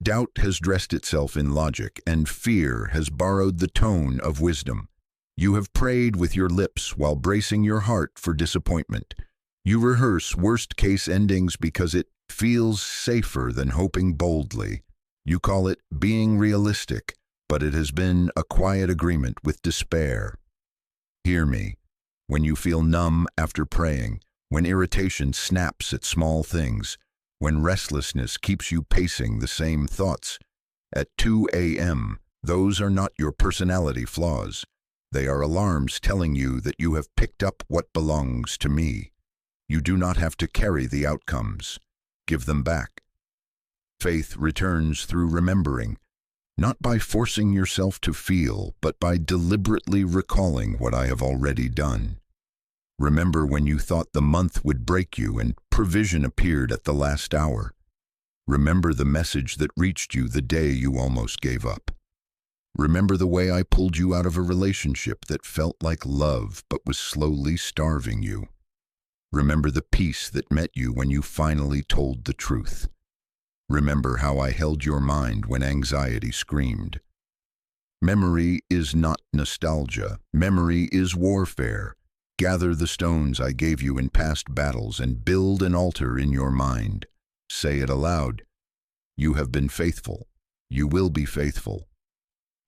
Speaker 1: Doubt has dressed itself in logic, and fear has borrowed the tone of wisdom. You have prayed with your lips while bracing your heart for disappointment. You rehearse worst-case endings because it feels safer than hoping boldly. You call it being realistic, but it has been a quiet agreement with despair. Hear me. When you feel numb after praying, when irritation snaps at small things, when restlessness keeps you pacing the same thoughts, at 2 a.m., those are not your personality flaws. They are alarms telling you that you have picked up what belongs to me. You do not have to carry the outcomes. Give them back. Faith returns through remembering, not by forcing yourself to feel, but by deliberately recalling what I have already done. Remember when you thought the month would break you and provision appeared at the last hour. Remember the message that reached you the day you almost gave up. Remember the way I pulled you out of a relationship that felt like love but was slowly starving you. Remember the peace that met you when you finally told the truth. Remember how I held your mind when anxiety screamed. Memory is not nostalgia. Memory is warfare. Gather the stones I gave you in past battles and build an altar in your mind. Say it aloud. You have been faithful. You will be faithful.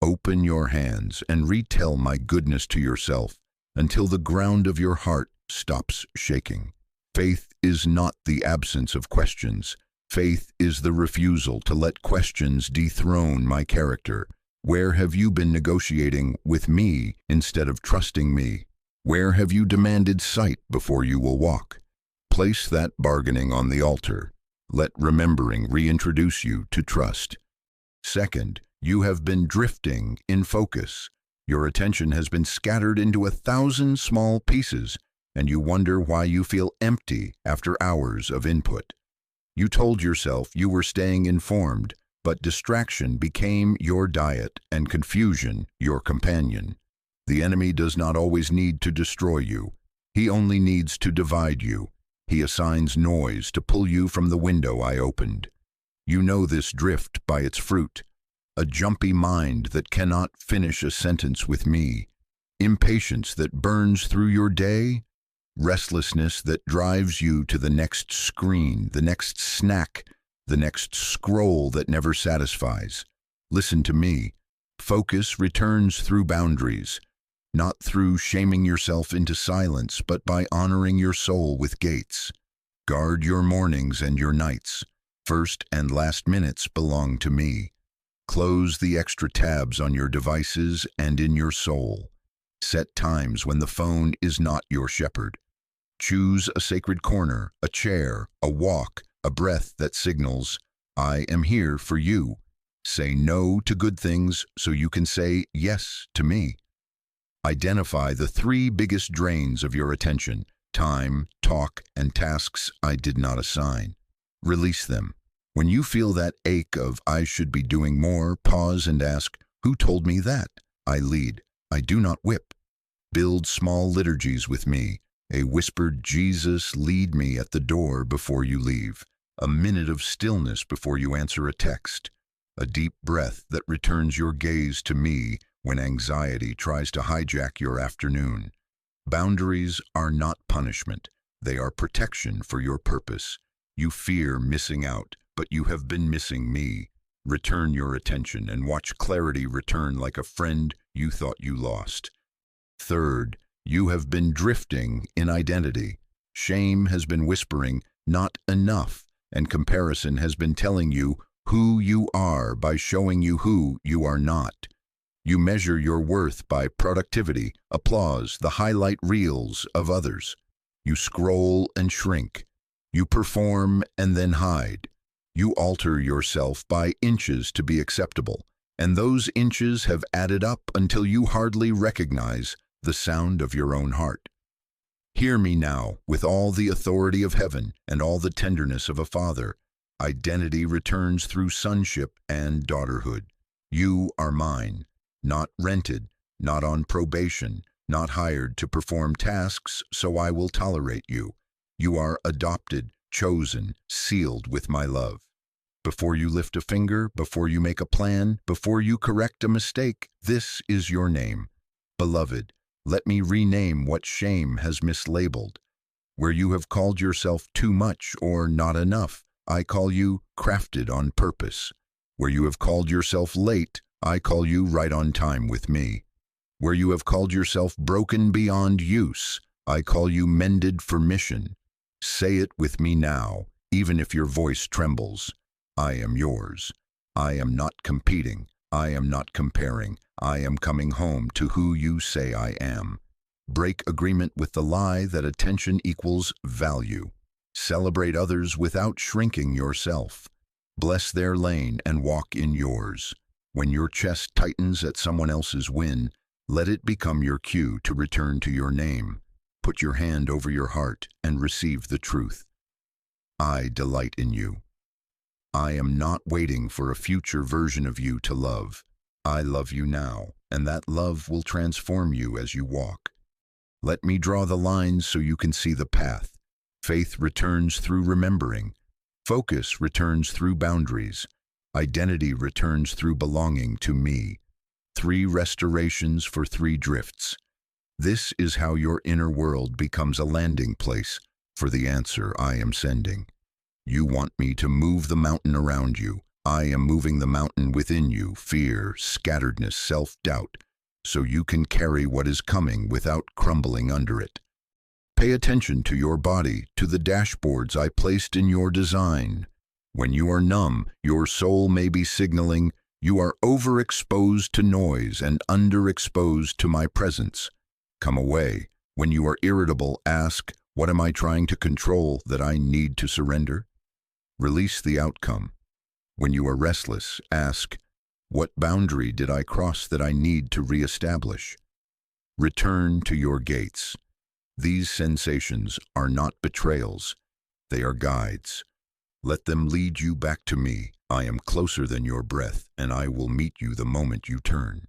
Speaker 1: Open your hands and retell my goodness to yourself until the ground of your heart stops shaking. Faith is not the absence of questions. Faith is the refusal to let questions dethrone my character. Where have you been negotiating with me instead of trusting me? Where have you demanded sight before you will walk? Place that bargaining on the altar. Let remembering reintroduce you to trust. Second, you have been drifting in focus. Your attention has been scattered into 1,000 small pieces, and you wonder why you feel empty after hours of input. You told yourself you were staying informed, but distraction became your diet and confusion your companion. The enemy does not always need to destroy you. He only needs to divide you. He assigns noise to pull you from the window I opened. You know this drift by its fruit. A jumpy mind that cannot finish a sentence with me. Impatience that burns through your day. Restlessness that drives you to the next screen, the next snack, the next scroll that never satisfies. Listen to me. Focus returns through boundaries. Not through shaming yourself into silence, but by honoring your soul with gates. Guard your mornings and your nights. First and last minutes belong to me. Close the extra tabs on your devices and in your soul. Set times when the phone is not your shepherd. Choose a sacred corner, a chair, a walk, a breath that signals, I am here for you. Say no to good things so you can say yes to me. Identify the 3 biggest drains of your attention: time, talk, and tasks I did not assign. Release them. When you feel that ache of I should be doing more, pause and ask, who told me that? I lead. I do not whip. Build small liturgies with me. A whispered Jesus, lead me at the door before you leave. A minute of stillness before you answer a text. A deep breath that returns your gaze to me when anxiety tries to hijack your afternoon. Boundaries are not punishment. They are protection for your purpose. You fear missing out, but you have been missing me. Return your attention and watch clarity return like a friend you thought you lost. Third, you have been drifting in identity. Shame has been whispering, not enough, and comparison has been telling you who you are by showing you who you are not. You measure your worth by productivity, applause, the highlight reels of others. You scroll and shrink. You perform and then hide. You alter yourself by inches to be acceptable, and those inches have added up until you hardly recognize the sound of your own heart. Hear me now, with all the authority of heaven and all the tenderness of a father. Identity returns through sonship and daughterhood. You are mine, not rented, not on probation, not hired to perform tasks, so I will tolerate you. You are adopted, chosen, sealed with my love. Before you lift a finger, before you make a plan, before you correct a mistake, this is your name. Beloved, let me rename what shame has mislabeled. Where you have called yourself too much or not enough, I call you crafted on purpose. Where you have called yourself late, I call you right on time with me. Where you have called yourself broken beyond use, I call you mended for mission. Say it with me now, even if your voice trembles. I am yours. I am not competing. I am not comparing. I am coming home to who you say I am. Break agreement with the lie that attention equals value. Celebrate others without shrinking yourself. Bless their lane and walk in yours. When your chest tightens at someone else's win, let it become your cue to return to your name. Put your hand over your heart and receive the truth. I delight in you. I am not waiting for a future version of you to love. I love you now, and that love will transform you as you walk. Let me draw the lines so you can see the path. Faith returns through remembering. Focus returns through boundaries. Identity returns through belonging to me. 3 restorations for 3 drifts. This is how your inner world becomes a landing place for the answer I am sending. You want me to move the mountain around you. I am moving the mountain within you, fear, scatteredness, self-doubt, so you can carry what is coming without crumbling under it. Pay attention to your body, to the dashboards I placed in your design. When you are numb, your soul may be signaling, you are overexposed to noise and underexposed to my presence. Come away. When you are irritable, ask, what am I trying to control that I need to surrender? Release the outcome. When you are restless, ask, what boundary did I cross that I need to reestablish? Return to your gates. These sensations are not betrayals. They are guides. Let them lead you back to me. I am closer than your breath, and I will meet you the moment you turn.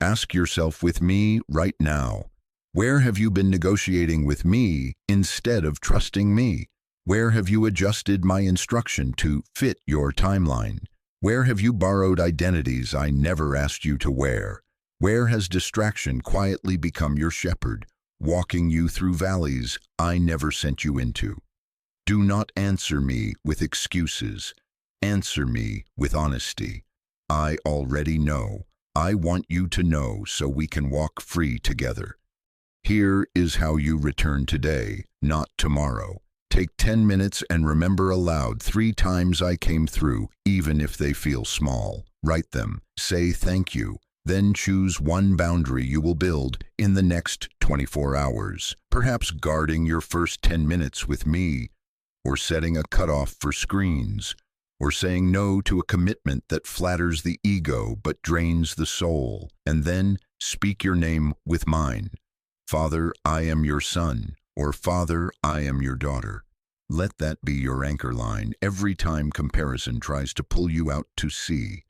Speaker 1: Ask yourself with me right now, where have you been negotiating with me instead of trusting me? Where have you adjusted my instruction to fit your timeline? Where have you borrowed identities I never asked you to wear? Where has distraction quietly become your shepherd, walking you through valleys I never sent you into? Do not answer me with excuses. Answer me with honesty. I already know. I want you to know so we can walk free together. Here is how you return today, not tomorrow. Take 10 minutes and remember aloud 3 times I came through, even if they feel small. Write them. Say thank you. Then choose one boundary you will build in the next 24 hours. Perhaps guarding your first 10 minutes with me, or setting a cutoff for screens, or saying no to a commitment that flatters the ego but drains the soul. And then speak your name with mine. Father, I am your son. Or Father, I am your daughter. Let that be your anchor line every time comparison tries to pull you out to sea.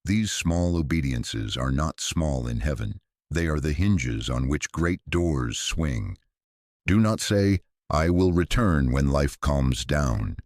Speaker 1: These small obediences are not small in heaven. They are the hinges on which great doors swing. Do not say, I will return when life calms down.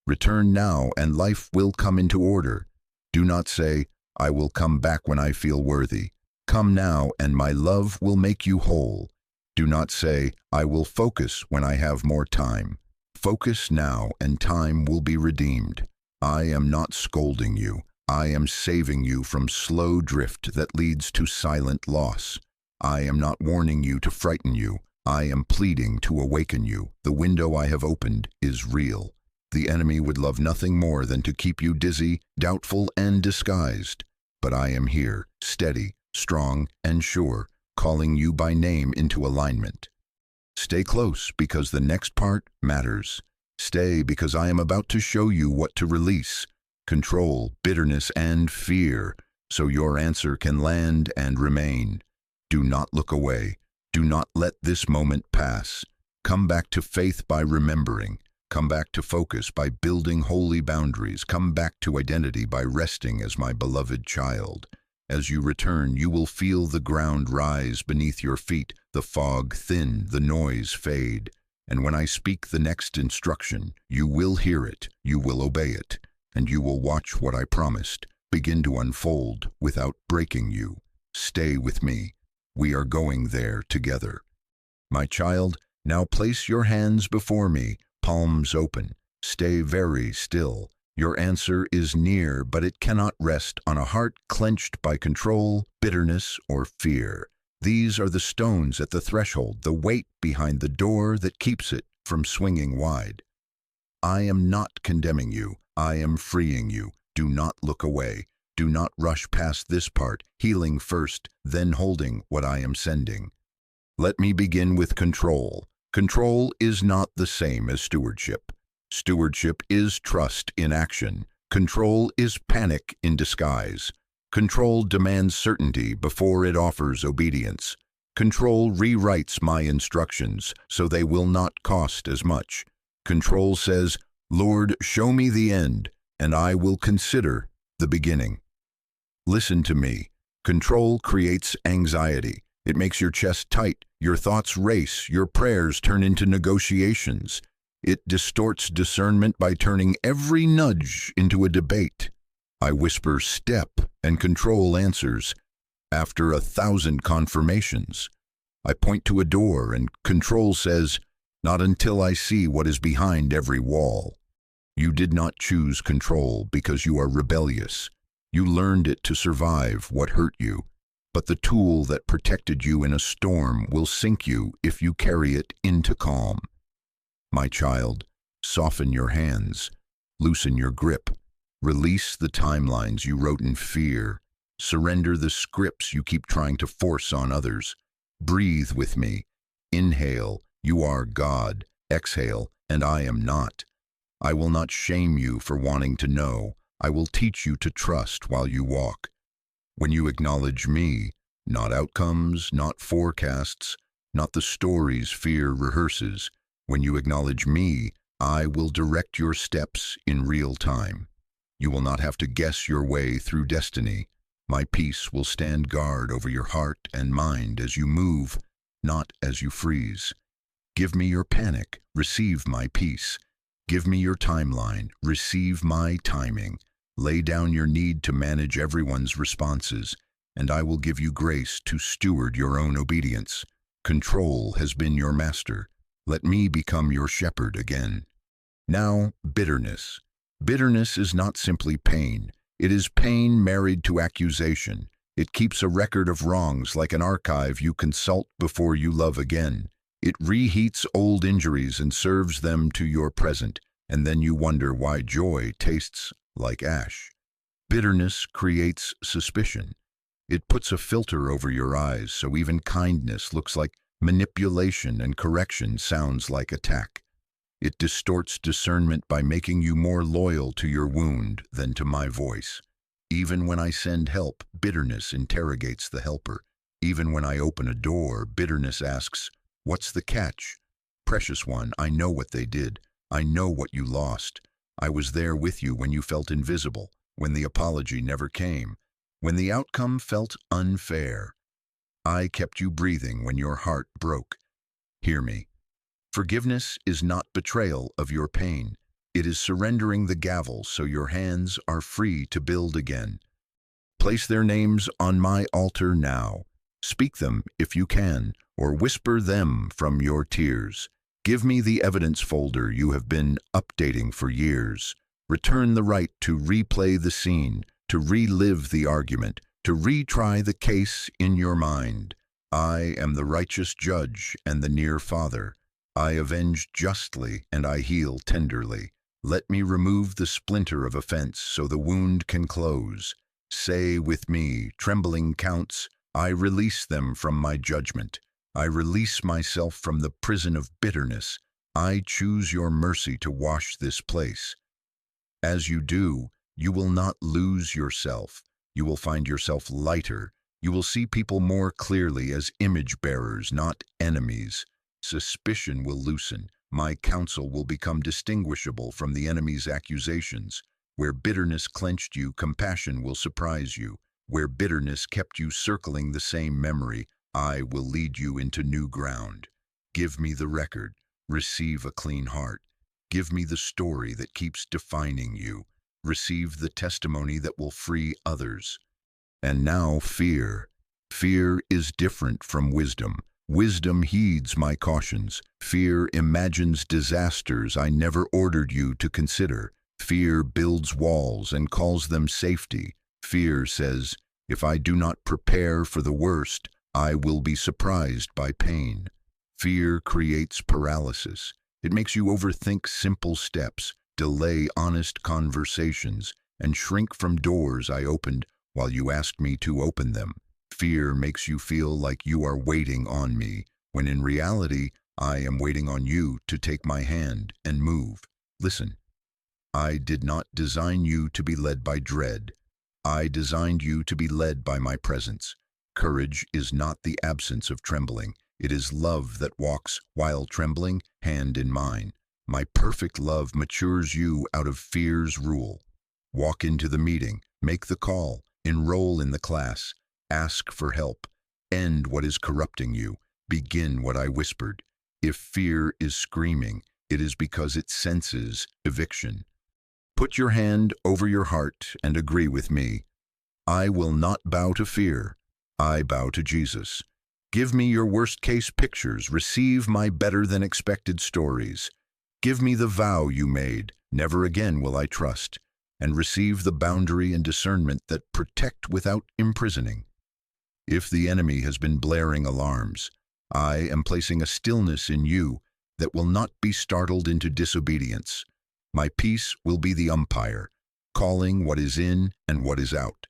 Speaker 1: Return now and life will come into order. Do not say, I will come back when I feel worthy. Come now and my love will make you whole. Do not say, I will focus when I have more time. Focus now and time will be redeemed. I am not scolding you. I am saving you from slow drift that leads to silent loss. I am not warning you to frighten you. I am pleading to awaken you. The window I have opened is real. The enemy would love nothing more than to keep you dizzy, doubtful, and disguised. But I am here, steady, strong, and sure, calling you by name into alignment. Stay close because the next part matters. Stay because I am about to show you what to release, control, bitterness, and fear, so your answer can land and remain. Do not look away. Do not let this moment pass. Come back to faith by remembering. Come back to focus by building holy boundaries. Come back to identity by resting as my beloved child. As you return, you will feel the ground rise beneath your feet, The fog thin, the noise fade, and when I speak the next instruction, you will hear it, you will obey it, and you will watch what I promised begin to unfold without breaking you. Stay with me. We are going there together. My child, now place your hands before me, palms open. Stay very still. Your answer is near, but it cannot rest on a heart clenched by control, bitterness, or fear. These are the stones at the threshold, the weight behind the door that keeps it from swinging wide. I am not condemning you. I am freeing you. Do not look away. Do not rush past this part, healing first, then holding what I am sending. Let me begin with control. Control is not the same as stewardship. Stewardship is trust in action. Control is panic in disguise. Control demands certainty before it offers obedience. Control rewrites my instructions so they will not cost as much. Control says, Lord, show me the end, and I will consider the beginning. Listen to me. Control creates anxiety. It makes your chest tight, your thoughts race, your prayers turn into negotiations. It distorts discernment by turning every nudge into a debate. I whisper step, and control answers after 1,000 confirmations. I point to a door, and control says, not until I see what is behind every wall. You did not choose control because you are rebellious. You learned it to survive what hurt you. But the tool that protected you in a storm will sink you if you carry it into calm. My child, soften your hands, loosen your grip, release the timelines you wrote in fear, surrender the scripts you keep trying to force on others. Breathe with me. Inhale, you are God. Exhale, and I am not. I will not shame you for wanting to know. I will teach you to trust while you walk. When you acknowledge me, not outcomes, not forecasts, not the stories fear rehearses, when you acknowledge me, I will direct your steps in real time. You will not have to guess your way through destiny. My peace will stand guard over your heart and mind as you move, not as you freeze. Give me your panic, receive my peace. Give me your timeline, receive my timing. Lay down your need to manage everyone's responses, and I will give you grace to steward your own obedience. Control has been your master. Let me become your shepherd again. Now, bitterness. Bitterness is not simply pain. It is pain married to accusation. It keeps a record of wrongs like an archive you consult before you love again. It reheats old injuries and serves them to your present, and then you wonder why joy tastes like ash. Bitterness creates suspicion. It puts a filter over your eyes so even kindness looks like manipulation and correction sounds like attack. It distorts discernment by making you more loyal to your wound than to my voice. Even when I send help, bitterness interrogates the helper. Even when I open a door, bitterness asks, "What's the catch?" Precious one, I know what they did. I know what you lost. I was there with you when you felt invisible, when the apology never came, when the outcome felt unfair. I kept you breathing when your heart broke. Hear me. Forgiveness is not betrayal of your pain. It is surrendering the gavel so your hands are free to build again. Place their names on my altar now. Speak them if you can, or whisper them from your tears. Give me the evidence folder you have been updating for years. Return the right to replay the scene, to relive the argument, to retry the case in your mind. I am the righteous judge and the near Father. I avenge justly and I heal tenderly. Let me remove the splinter of offense so the wound can close. Say with me, trembling counts, I release them from my judgment. I release myself from the prison of bitterness. I choose your mercy to wash this place. As you do, you will not lose yourself. You will find yourself lighter. You will see people more clearly as image bearers, not enemies. Suspicion will loosen. My counsel will become distinguishable from the enemy's accusations. Where bitterness clenched you, compassion will surprise you. Where bitterness kept you circling the same memory, I will lead you into new ground. Give me the record. Receive a clean heart. Give me the story that keeps defining you. Receive the testimony that will free others. And now fear. Fear is different from wisdom. Wisdom heeds my cautions. Fear imagines disasters I never ordered you to consider. Fear builds walls and calls them safety. Fear says, if I do not prepare for the worst, I will be surprised by pain. Fear creates paralysis. It makes you overthink simple steps, delay honest conversations, and shrink from doors I opened while you asked me to open them. Fear makes you feel like you are waiting on me, when in reality, I am waiting on you to take my hand and move. Listen, I did not design you to be led by dread. I designed you to be led by my presence. Courage is not the absence of trembling. It is love that walks while trembling, hand in mine. My perfect love matures you out of fear's rule. Walk into the meeting, make the call, enroll in the class, ask for help, end what is corrupting you, begin what I whispered. If fear is screaming, it is because it senses eviction. Put your hand over your heart and agree with me. I will not bow to fear. I bow to Jesus. Give me your worst-case pictures. Receive my better-than-expected stories. Give me the vow you made. Never again will I trust. And receive the boundary and discernment that protect without imprisoning. If the enemy has been blaring alarms, I am placing a stillness in you that will not be startled into disobedience. My peace will be the umpire, calling what is in and what is out.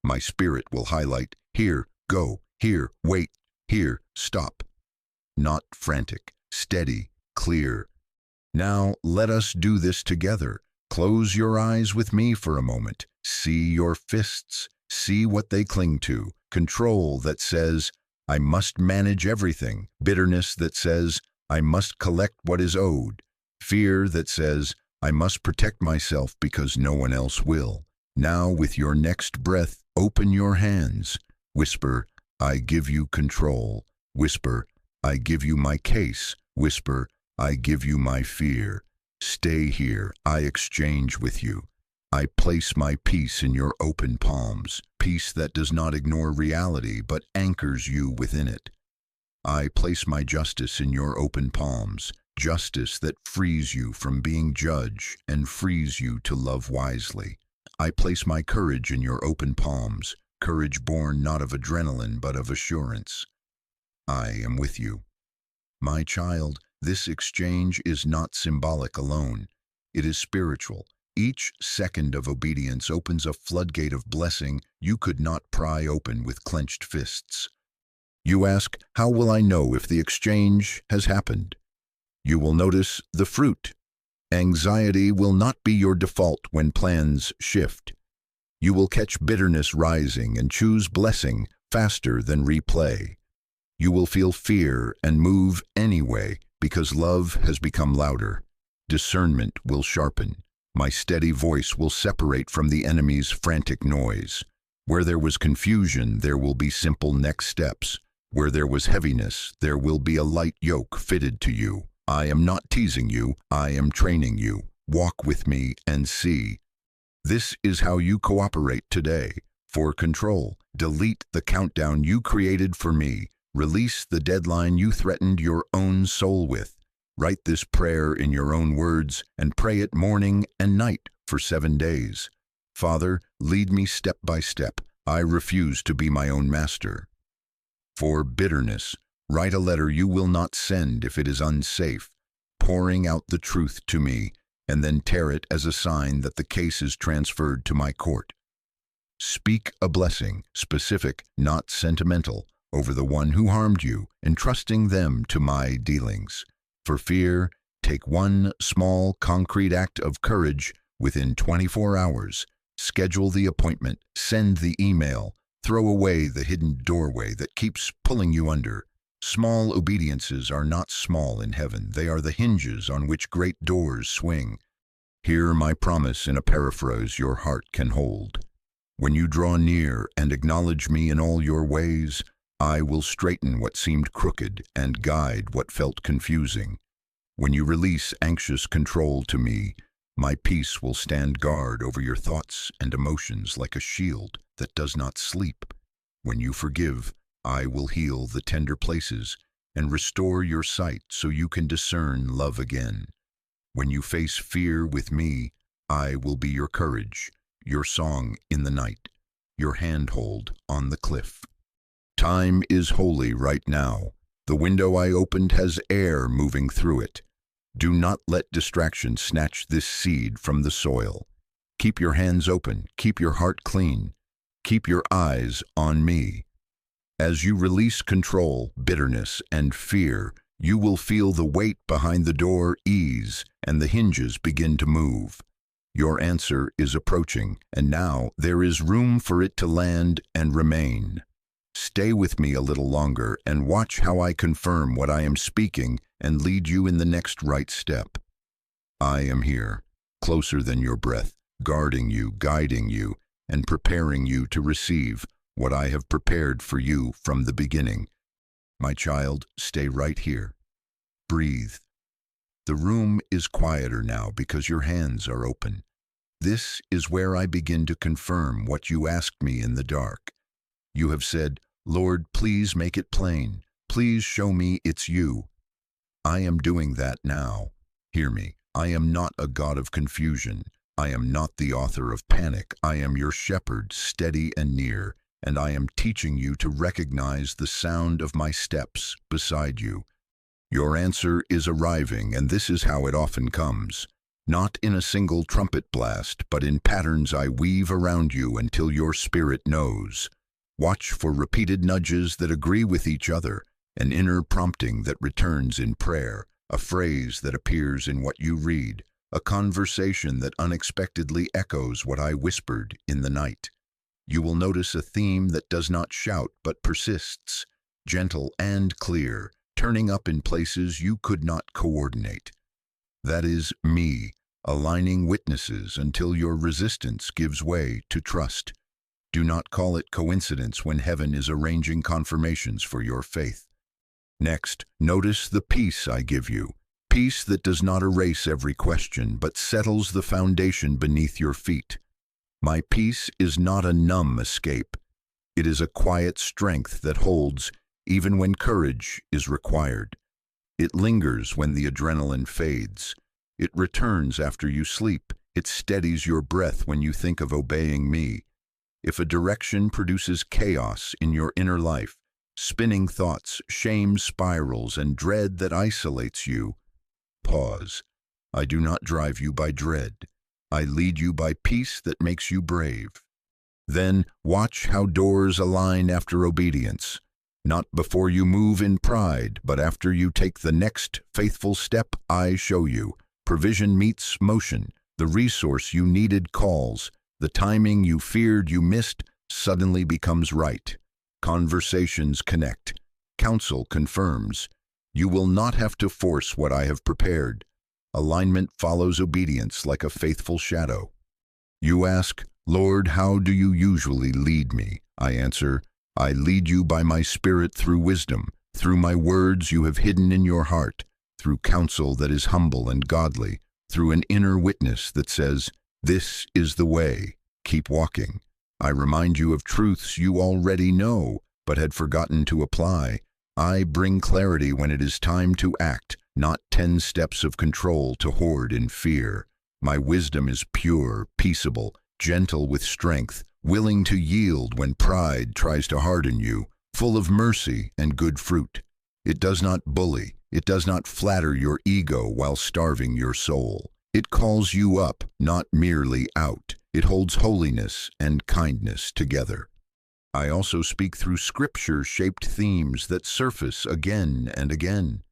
Speaker 1: My spirit will highlight, here, go, here, wait, here, stop. Not frantic, steady, clear. Now let us do this together. Close your eyes with me for a moment. See your fists. See what they cling to. Control that says, I must manage everything. Bitterness that says, I must collect what is owed. Fear that says, I must protect myself because no one else will. Now, with your next breath, open your hands. Whisper, I give you control. Whisper, I give you my case. Whisper, I give you my fear. Stay here. I exchange with you. I place my peace in your open palms, peace that does not ignore reality but anchors you within it. I place my justice in your open palms, justice that frees you from being judged and frees you to love wisely. I place my courage in your open palms, courage born not of adrenaline but of assurance. I am with you. My child, this exchange is not symbolic alone. It is spiritual. Each second of obedience opens a floodgate of blessing you could not pry open with clenched fists. You ask, how will I know if the exchange has happened? You will notice the fruit. Anxiety will not be your default when plans shift. You will catch bitterness rising and choose blessing faster than replay. You will feel fear and move anyway because love has become louder. Discernment will sharpen. My steady voice will separate from the enemy's frantic noise. Where there was confusion, there will be simple next steps. Where there was heaviness, there will be a light yoke fitted to you. I am not teasing you, I am training you. Walk with me and see. This is how you cooperate today. For control, delete the countdown you created for me. Release the deadline you threatened your own soul with. Write this prayer in your own words and pray it morning and night for 7 days. Father, lead me step by step. I refuse to be my own master. For bitterness, write a letter you will not send if it is unsafe, pouring out the truth to me, and then tear it as a sign that the case is transferred to my court. Speak a blessing, specific, not sentimental, over the one who harmed you, entrusting them to my dealings. For fear, take one small, concrete act of courage within 24 hours. Schedule the appointment, send the email, throw away the hidden doorway that keeps pulling you under. Small obediences are not small in heaven. They are the hinges on which great doors swing. Hear my promise in a paraphrase your heart can hold. When you draw near and acknowledge me in all your ways, I will straighten what seemed crooked and guide what felt confusing. When you release anxious control to me, my peace will stand guard over your thoughts and emotions like a shield that does not sleep. When you forgive, I will heal the tender places and restore your sight so you can discern love again. When you face fear with me, I will be your courage, your song in the night, your handhold on the cliff. Time is holy right now. The window I opened has air moving through it. Do not let distraction snatch this seed from the soil. Keep your hands open, keep your heart clean, keep your eyes on me. As you release control, bitterness, and fear, you will feel the weight behind the door ease and the hinges begin to move. Your answer is approaching, and now there is room for it to land and remain. Stay with me a little longer and watch how I confirm what I am speaking and lead you in the next right step. I am here, closer than your breath, guarding you, guiding you, and preparing you to receive what I have prepared for you from the beginning. My child, stay right here. Breathe. The room is quieter now because your hands are open. This is where I begin to confirm what you asked me in the dark. You have said, Lord, please make it plain. Please show me it's you. I am doing that now. Hear me. I am not a God of confusion. I am not the author of panic. I am your shepherd, steady and near, and I am teaching you to recognize the sound of my steps beside you. Your answer is arriving, and this is how it often comes. Not in a single trumpet blast, but in patterns I weave around you until your spirit knows. Watch for repeated nudges that agree with each other, an inner prompting that returns in prayer, a phrase that appears in what you read, a conversation that unexpectedly echoes what I whispered in the night. You will notice a theme that does not shout but persists, gentle and clear, turning up in places you could not coordinate. That is me, aligning witnesses until your resistance gives way to trust. Do not call it coincidence when heaven is arranging confirmations for your faith. Next, notice the peace I give you. Peace that does not erase every question, but settles the foundation beneath your feet. My peace is not a numb escape. It is a quiet strength that holds even when courage is required. It lingers when the adrenaline fades. It returns after you sleep. It steadies your breath when you think of obeying me. If a direction produces chaos in your inner life, spinning thoughts, shame spirals, and dread that isolates you, pause. I do not drive you by dread. I lead you by peace that makes you brave. Then watch how doors align after obedience, not before you move in pride, but after you take the next faithful step I show you. Provision meets motion. The resource you needed calls. The timing you feared you missed suddenly becomes right. Conversations connect. Counsel confirms. You will not have to force what I have prepared. Alignment follows obedience like a faithful shadow. You ask, Lord, how do you usually lead me? I answer, I lead you by my Spirit through wisdom, through my words you have hidden in your heart, through counsel that is humble and godly, through an inner witness that says, this is the way, keep walking. I remind you of truths you already know, but had forgotten to apply. I bring clarity when it is time to act, not 10 steps of control to hoard in fear. My wisdom is pure, peaceable, gentle with strength, willing to yield when pride tries to harden you, full of mercy and good fruit. It does not bully, it does not flatter your ego while starving your soul. It calls you up, not merely out. It holds holiness and kindness together. I also speak through scripture-shaped themes that surface again and again.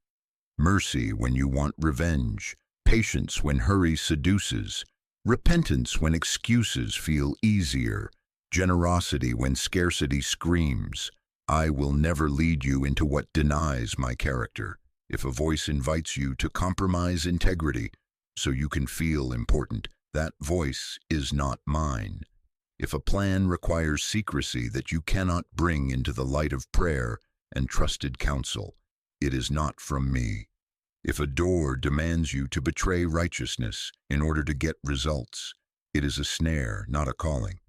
Speaker 1: Mercy when you want revenge, patience when hurry seduces, repentance when excuses feel easier, generosity when scarcity screams. I will never lead you into what denies my character. If a voice invites you to compromise integrity so you can feel important, that voice is not mine. If a plan requires secrecy that you cannot bring into the light of prayer and trusted counsel, it is not from me. If a door demands you to betray righteousness in order to get results, it is a snare, not a calling.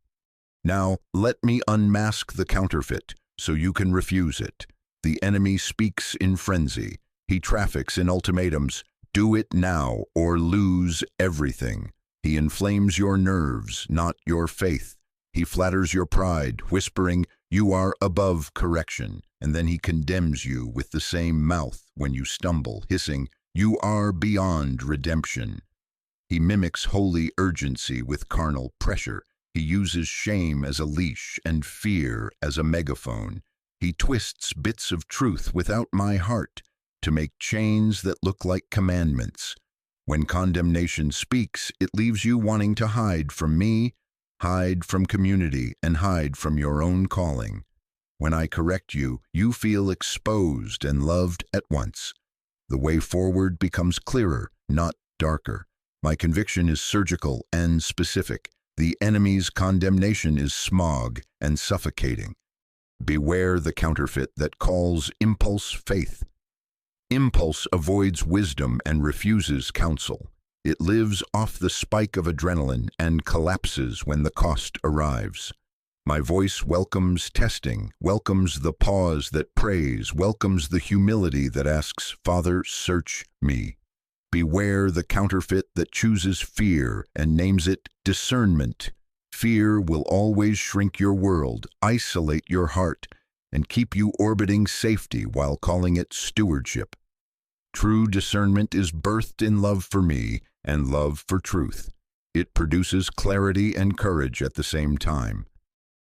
Speaker 1: Now, let me unmask the counterfeit so you can refuse it. The enemy speaks in frenzy. He traffics in ultimatums. Do it now or lose everything. He inflames your nerves, not your faith. He flatters your pride, whispering, "You are above correction," and then he condemns you with the same mouth when you stumble, hissing, "You are beyond redemption." He mimics holy urgency with carnal pressure. He uses shame as a leash and fear as a megaphone. He twists bits of truth without my heart to make chains that look like commandments. When condemnation speaks, it leaves you wanting to hide from me, hide from community, and hide from your own calling. When I correct you, you feel exposed and loved at once. The way forward becomes clearer, not darker. My conviction is surgical and specific. The enemy's condemnation is smog and suffocating. Beware the counterfeit that calls impulse faith. Impulse avoids wisdom and refuses counsel. It lives off the spike of adrenaline and collapses when the cost arrives. My voice welcomes testing, welcomes the pause that prays, welcomes the humility that asks, "Father, search me." Beware the counterfeit that chooses fear and names it discernment. Fear will always shrink your world, isolate your heart, and keep you orbiting safety while calling it stewardship. True discernment is birthed in love for me and love for truth. It produces clarity and courage at the same time.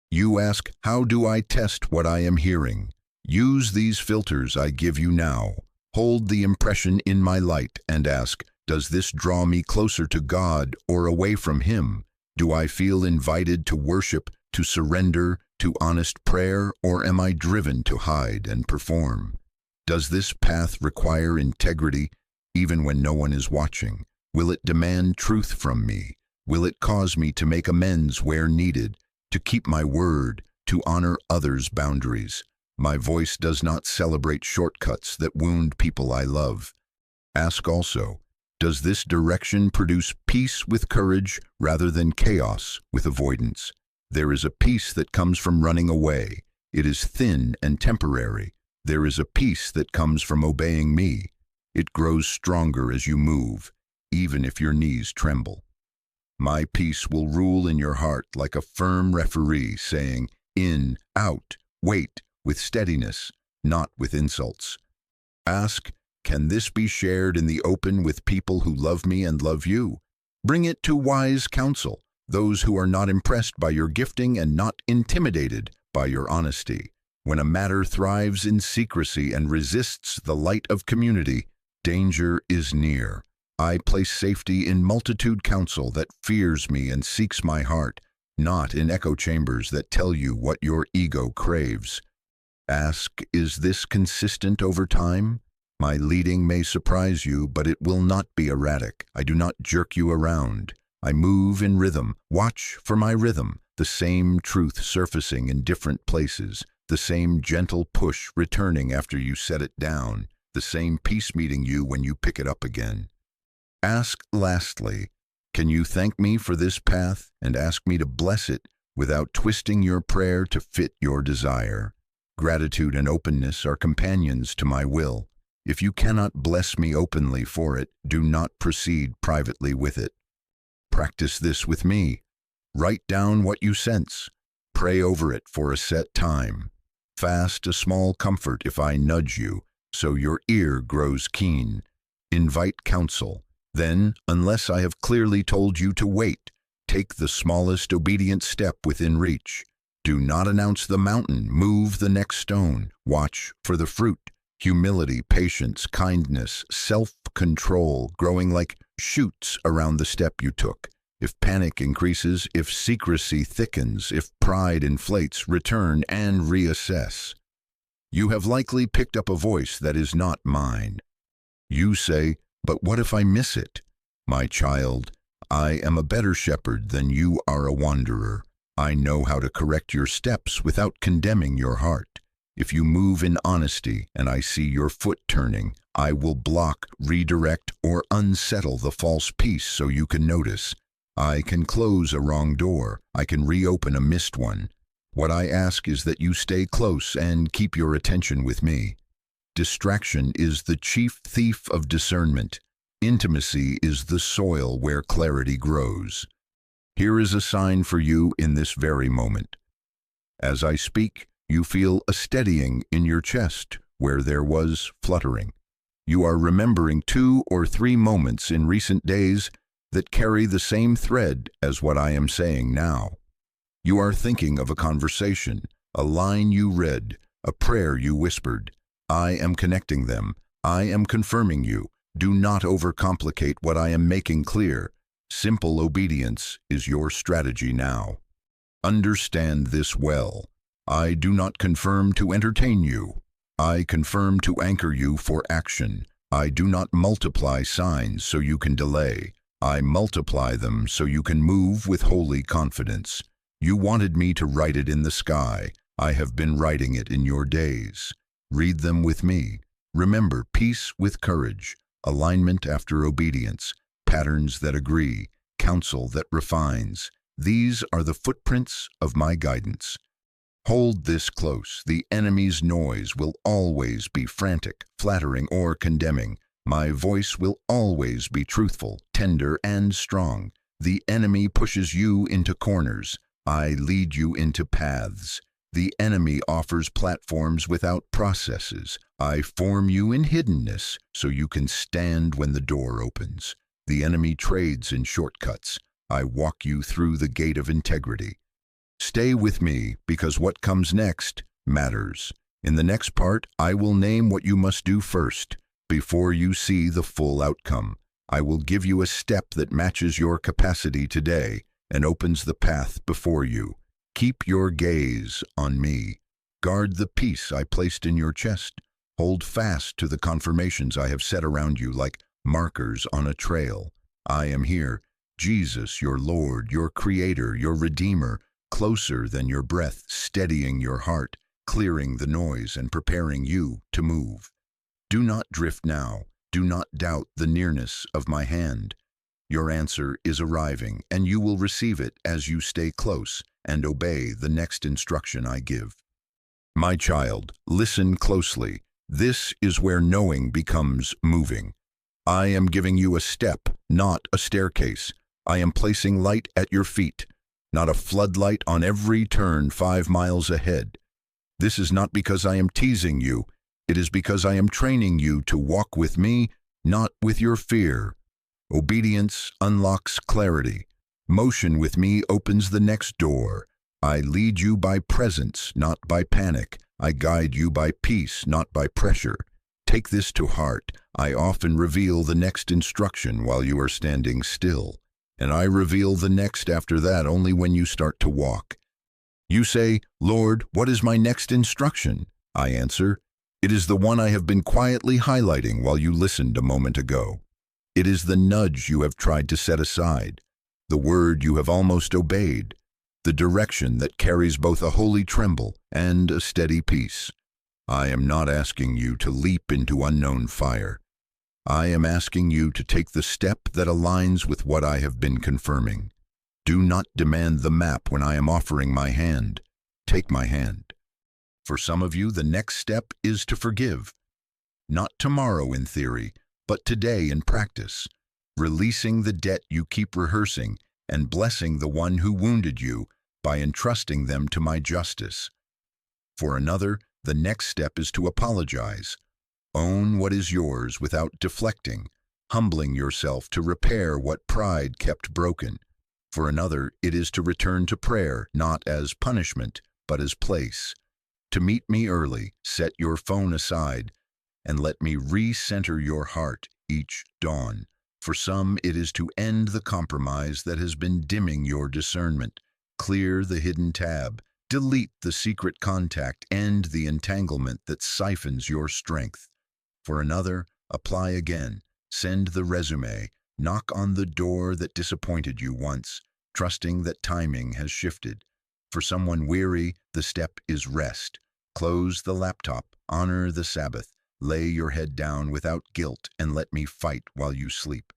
Speaker 1: You ask, how do I test what I am hearing? Use these filters I give you now. Hold the impression in my light and ask, does this draw me closer to God or away from Him? Do I feel invited to worship, to surrender, to honest prayer, or am I driven to hide and perform? Does this path require integrity, even when no one is watching? Will it demand truth from me? Will it cause me to make amends where needed, to keep my word, to honor others' boundaries? My voice does not celebrate shortcuts that wound people I love. Ask also, does this direction produce peace with courage rather than chaos with avoidance? There is a peace that comes from running away. It is thin and temporary. There is a peace that comes from obeying me. It grows stronger as you move, even if your knees tremble. My peace will rule in your heart like a firm referee saying, in, out, wait, with steadiness, not with insults. Ask, can this be shared in the open with people who love me and love you? Bring it to wise counsel, those who are not impressed by your gifting and not intimidated by your honesty. When a matter thrives in secrecy and resists the light of community, danger is near. I place safety in multitude counsel that fears me and seeks my heart, not in echo chambers that tell you what your ego craves. Ask, is this consistent over time? My leading may surprise you, but it will not be erratic. I do not jerk you around. I move in rhythm. Watch for my rhythm, the same truth surfacing in different places, the same gentle push returning after you set it down, the same peace meeting you when you pick it up again. Ask lastly, can you thank me for this path and ask me to bless it without twisting your prayer to fit your desire? Gratitude and openness are companions to my will. If you cannot bless me openly for it, do not proceed privately with it. Practice this with me. Write down what you sense. Pray over it for a set time. Fast a small comfort if I nudge you, so your ear grows keen. Invite counsel. Then, unless I have clearly told you to wait, take the smallest obedient step within reach. Do not announce the mountain, move the next stone. Watch for the fruit. Humility, patience, kindness, self-control growing like shoots around the step you took. If panic increases, if secrecy thickens, if pride inflates, return and reassess. You have likely picked up a voice that is not mine. You say, but what if I miss it? My child, I am a better shepherd than you are a wanderer. I know how to correct your steps without condemning your heart. If you move in honesty and I see your foot turning, I will block, redirect, or unsettle the false peace so you can notice. I can close a wrong door. I can reopen a missed one. What I ask is that you stay close and keep your attention with me. Distraction is the chief thief of discernment. Intimacy is the soil where clarity grows. Here is a sign for you in this very moment. As I speak, you feel a steadying in your chest where there was fluttering. You are remembering 2 or 3 moments in recent days that carry the same thread as what I am saying now. You are thinking of a conversation, a line you read, a prayer you whispered. I am connecting them. I am confirming you. Do not overcomplicate what I am making clear. Simple obedience is your strategy now. Understand this well. I do not confirm to entertain you. I confirm to anchor you for action. I do not multiply signs so you can delay. I multiply them so you can move with holy confidence. You wanted me to write it in the sky. I have been writing it in your days. Read them with me. Remember peace with courage, alignment after obedience, patterns that agree, counsel that refines. These are the footprints of my guidance. Hold this close. The enemy's noise will always be frantic, flattering, or condemning. My voice will always be truthful, tender, and strong. The enemy pushes you into corners. I lead you into paths. The enemy offers platforms without processes. I form you in hiddenness so you can stand when the door opens. The enemy trades in shortcuts. I walk you through the gate of integrity. Stay with me because what comes next matters. In the next part, I will name what you must do first before you see the full outcome. I will give you a step that matches your capacity today and opens the path before you. Keep your gaze on me. Guard the peace I placed in your chest. Hold fast to the confirmations I have set around you like markers on a trail. I am here, Jesus, your Lord, your Creator, your Redeemer, closer than your breath, steadying your heart, clearing the noise and preparing you to move. Do not drift now. Do not doubt the nearness of my hand. Your answer is arriving, and you will receive it as you stay close and obey the next instruction I give. My child, listen closely. This is where knowing becomes moving. I am giving you a step, not a staircase. I am placing light at your feet, not a floodlight on every turn 5 miles ahead. This is not because I am teasing you. It is because I am training you to walk with me, not with your fear. Obedience unlocks clarity. Motion with me opens the next door. I lead you by presence, not by panic. I guide you by peace, not by pressure. Take this to heart. I often reveal the next instruction while you are standing still, and I reveal the next after that only when you start to walk. You say, Lord, what is my next instruction? I answer, it is the one I have been quietly highlighting while you listened a moment ago. It is the nudge you have tried to set aside, the word you have almost obeyed, the direction that carries both a holy tremble and a steady peace. I am not asking you to leap into unknown fire. I am asking you to take the step that aligns with what I have been confirming. Do not demand the map when I am offering my hand. Take my hand. For some of you, the next step is to forgive. Not tomorrow in theory, but today in practice. Releasing the debt you keep rehearsing and blessing the one who wounded you by entrusting them to my justice. For another, the next step is to apologize. Own what is yours without deflecting, humbling yourself to repair what pride kept broken. For another, it is to return to prayer, not as punishment, but as place. To meet me early, set your phone aside, and let me recenter your heart each dawn. For some, it is to end the compromise that has been dimming your discernment, clear the hidden tab, delete the secret contact, end the entanglement that siphons your strength. For another, apply again, send the resume, knock on the door that disappointed you once, trusting that timing has shifted. For someone weary, the step is rest. Close the laptop, honor the Sabbath, lay your head down without guilt, and let me fight while you sleep.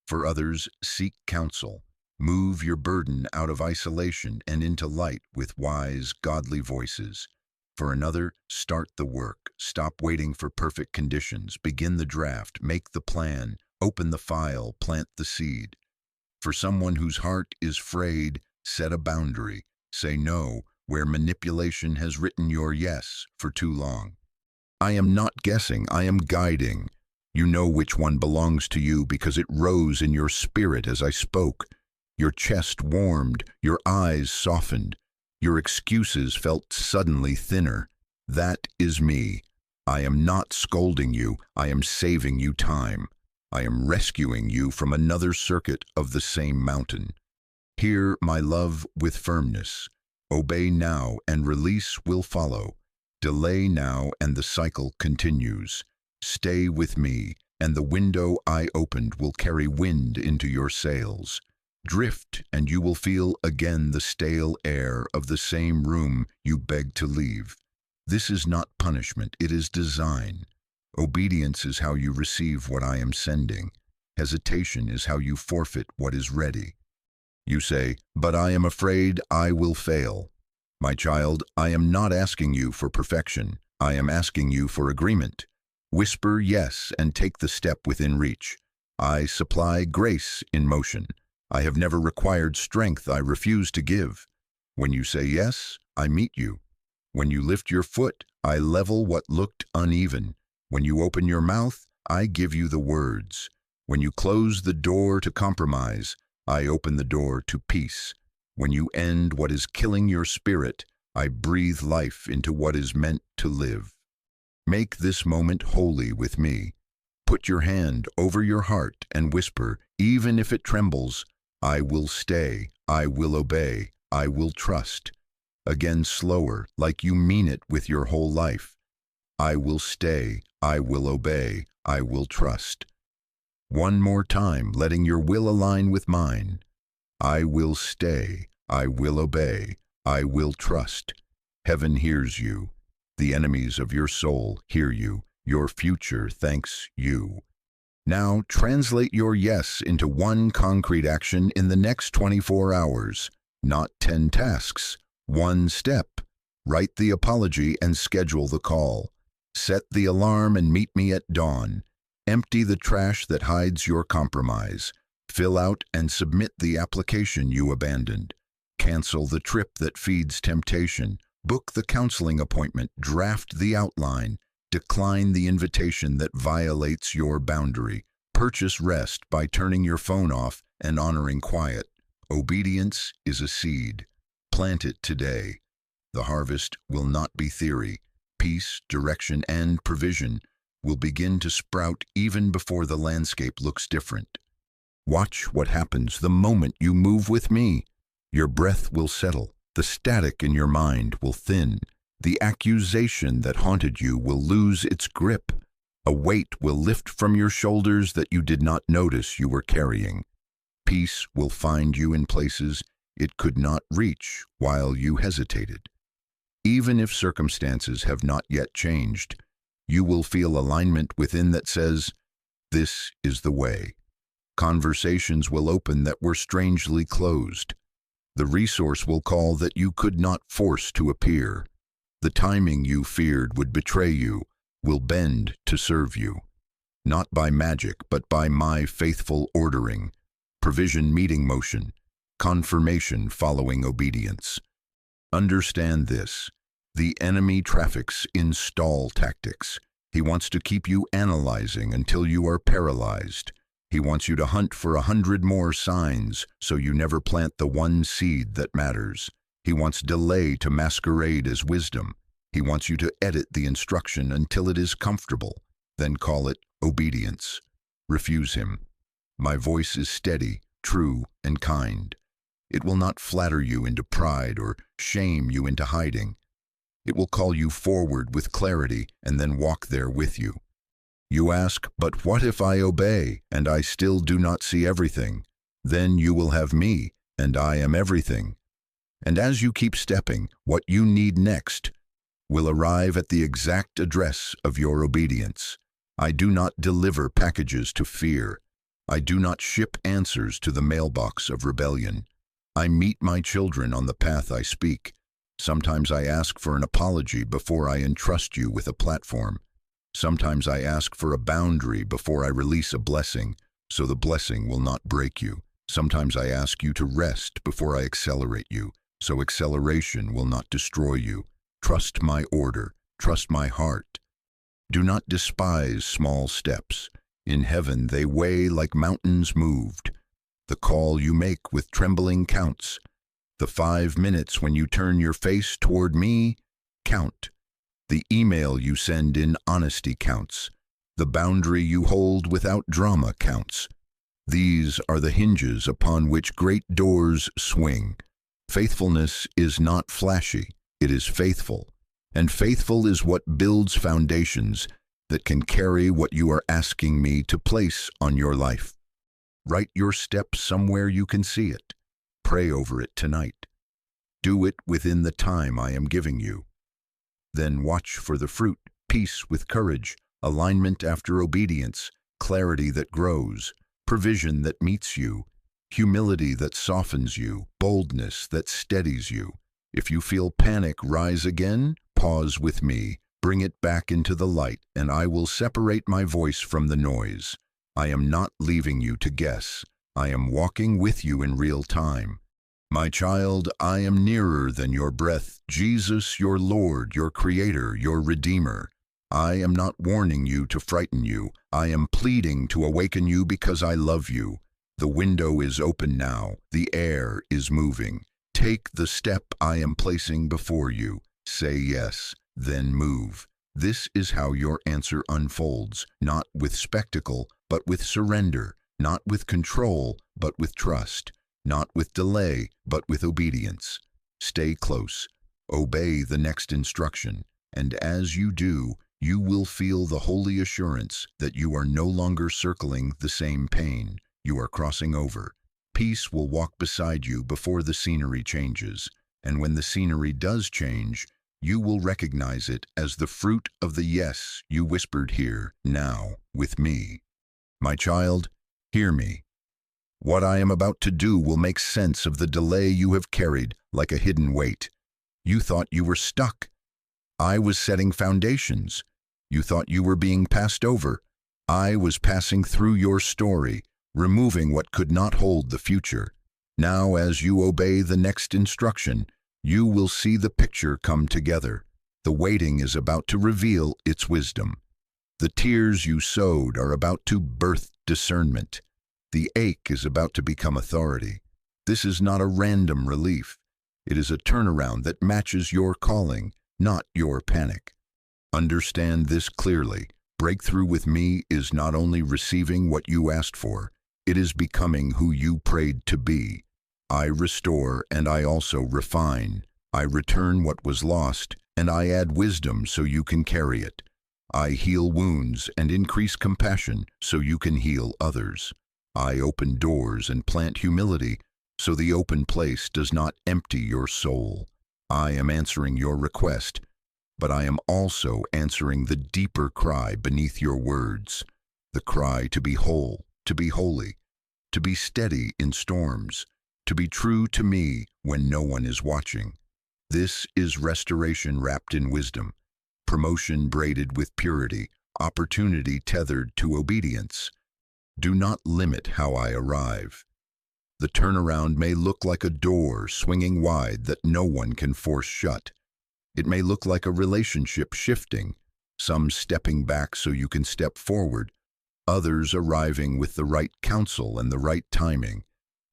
Speaker 1: For others, seek counsel. Move your burden out of isolation and into light with wise, godly voices. For another, start the work. Stop waiting for perfect conditions. Begin the draft, make the plan, open the file, plant the seed. For someone whose heart is frayed, set a boundary. Say no where manipulation has written your yes for too long. I am not guessing, I am guiding. You know which one belongs to you because it rose in your spirit as I spoke. Your chest warmed, your eyes softened. Your excuses felt suddenly thinner. That is me. I am not scolding you, I am saving you time. I am rescuing you from another circuit of the same mountain. Hear my love with firmness. Obey now and release will follow. Delay now and the cycle continues. Stay with me, and the window I opened will carry wind into your sails. Drift, and you will feel again the stale air of the same room you begged to leave. This is not punishment, it is design. Obedience is how you receive what I am sending. Hesitation is how you forfeit what is ready. You say, but I am afraid I will fail. My child, I am not asking you for perfection. I am asking you for agreement. Whisper yes and take the step within reach. I supply grace in motion. I have never required strength I refuse to give. When you say yes, I meet you. When you lift your foot, I level what looked uneven. When you open your mouth, I give you the words. When you close the door to compromise, I open the door to peace. When you end what is killing your spirit, I breathe life into what is meant to live. Make this moment holy with me. Put your hand over your heart and whisper, even if it trembles, I will stay, I will obey, I will trust. Again slower, like you mean it with your whole life. I will stay, I will obey, I will trust. One more time, letting your will align with mine. I will stay, I will obey, I will trust. Heaven hears you. The enemies of your soul hear you. Your future thanks you. Now translate your yes into one concrete action in the next 24 hours. Not 10 tasks, one step. Write the apology and schedule the call. Set the alarm and meet me at dawn. Empty the trash that hides your compromise. Fill out and submit the application you abandoned. Cancel the trip that feeds temptation. Book the counseling appointment. Draft the outline. Decline the invitation that violates your boundary. Purchase rest by turning your phone off and honoring quiet. Obedience is a seed. Plant it today. The harvest will not be theory. Peace, direction, and provision will begin to sprout even before the landscape looks different. Watch what happens the moment you move with me. Your breath will settle. The static in your mind will thin. The accusation that haunted you will lose its grip. A weight will lift from your shoulders that you did not notice you were carrying. Peace will find you in places it could not reach while you hesitated. Even if circumstances have not yet changed, you will feel alignment within that says, this is the way. Conversations will open that were strangely closed. The resource will call that you could not force to appear. The timing you feared would betray you will bend to serve you. Not by magic, but by my faithful ordering. Provision meeting motion. Confirmation following obedience. Understand this. The enemy traffics in stall tactics. He wants to keep you analyzing until you are paralyzed. He wants you to hunt for 100 more signs so you never plant the one seed that matters. He wants delay to masquerade as wisdom. He wants you to edit the instruction until it is comfortable, then call it obedience. Refuse him. My voice is steady, true, and kind. It will not flatter you into pride or shame you into hiding. It will call you forward with clarity and then walk there with you. You ask, but what if I obey and I still do not see everything? Then you will have me, and I am everything. And as you keep stepping, what you need next will arrive at the exact address of your obedience. I do not deliver packages to fear. I do not ship answers to the mailbox of rebellion. I meet my children on the path I speak. Sometimes I ask for an apology before I entrust you with a platform. Sometimes I ask for a boundary before I release a blessing, so the blessing will not break you. Sometimes I ask you to rest before I accelerate you, so acceleration will not destroy you. Trust my order. Trust my heart. Do not despise small steps. In heaven they weigh like mountains moved. The call you make with trembling counts. The 5 minutes when you turn your face toward me count. The email you send in honesty counts. The boundary you hold without drama counts. These are the hinges upon which great doors swing. Faithfulness is not flashy, it is faithful. And faithful is what builds foundations that can carry what you are asking me to place on your life. Write your steps somewhere you can see it. Pray over it tonight. Do it within the time I am giving you. Then watch for the fruit, peace with courage, alignment after obedience, clarity that grows, provision that meets you, humility that softens you, boldness that steadies you. If you feel panic rise again, pause with me, bring it back into the light, and I will separate my voice from the noise. I am not leaving you to guess. I am walking with you in real time. My child, I am nearer than your breath, Jesus, your Lord, your Creator, your Redeemer. I am not warning you to frighten you. I am pleading to awaken you because I love you. The window is open now. The air is moving. Take the step I am placing before you. Say yes, then move. This is how your answer unfolds, not with spectacle, but with surrender, not with control, but with trust, not with delay, but with obedience. Stay close. Obey the next instruction, and as you do, you will feel the holy assurance that you are no longer circling the same pain. You are crossing over. Peace will walk beside you before the scenery changes, and when the scenery does change, you will recognize it as the fruit of the yes you whispered here, now, with me. My child, hear me. What I am about to do will make sense of the delay you have carried like a hidden weight. You thought you were stuck. I was setting foundations. You thought you were being passed over. I was passing through your story, removing what could not hold the future. Now, as you obey the next instruction, you will see the picture come together. The waiting is about to reveal its wisdom. The tears you sowed are about to birth discernment. The ache is about to become authority. This is not a random relief. It is a turnaround that matches your calling, not your panic. Understand this clearly. Breakthrough with me is not only receiving what you asked for, it is becoming who you prayed to be. I restore and I also refine. I return what was lost and I add wisdom so you can carry it. I heal wounds and increase compassion so you can heal others. I open doors and plant humility so the open place does not empty your soul. I am answering your request, but I am also answering the deeper cry beneath your words, the cry to be whole, to be holy, to be steady in storms, to be true to me when no one is watching. This is restoration wrapped in wisdom, promotion braided with purity, opportunity tethered to obedience. Do not limit how I arrive. The turnaround may look like a door swinging wide that no one can force shut. It may look like a relationship shifting, some stepping back so you can step forward, others arriving with the right counsel and the right timing.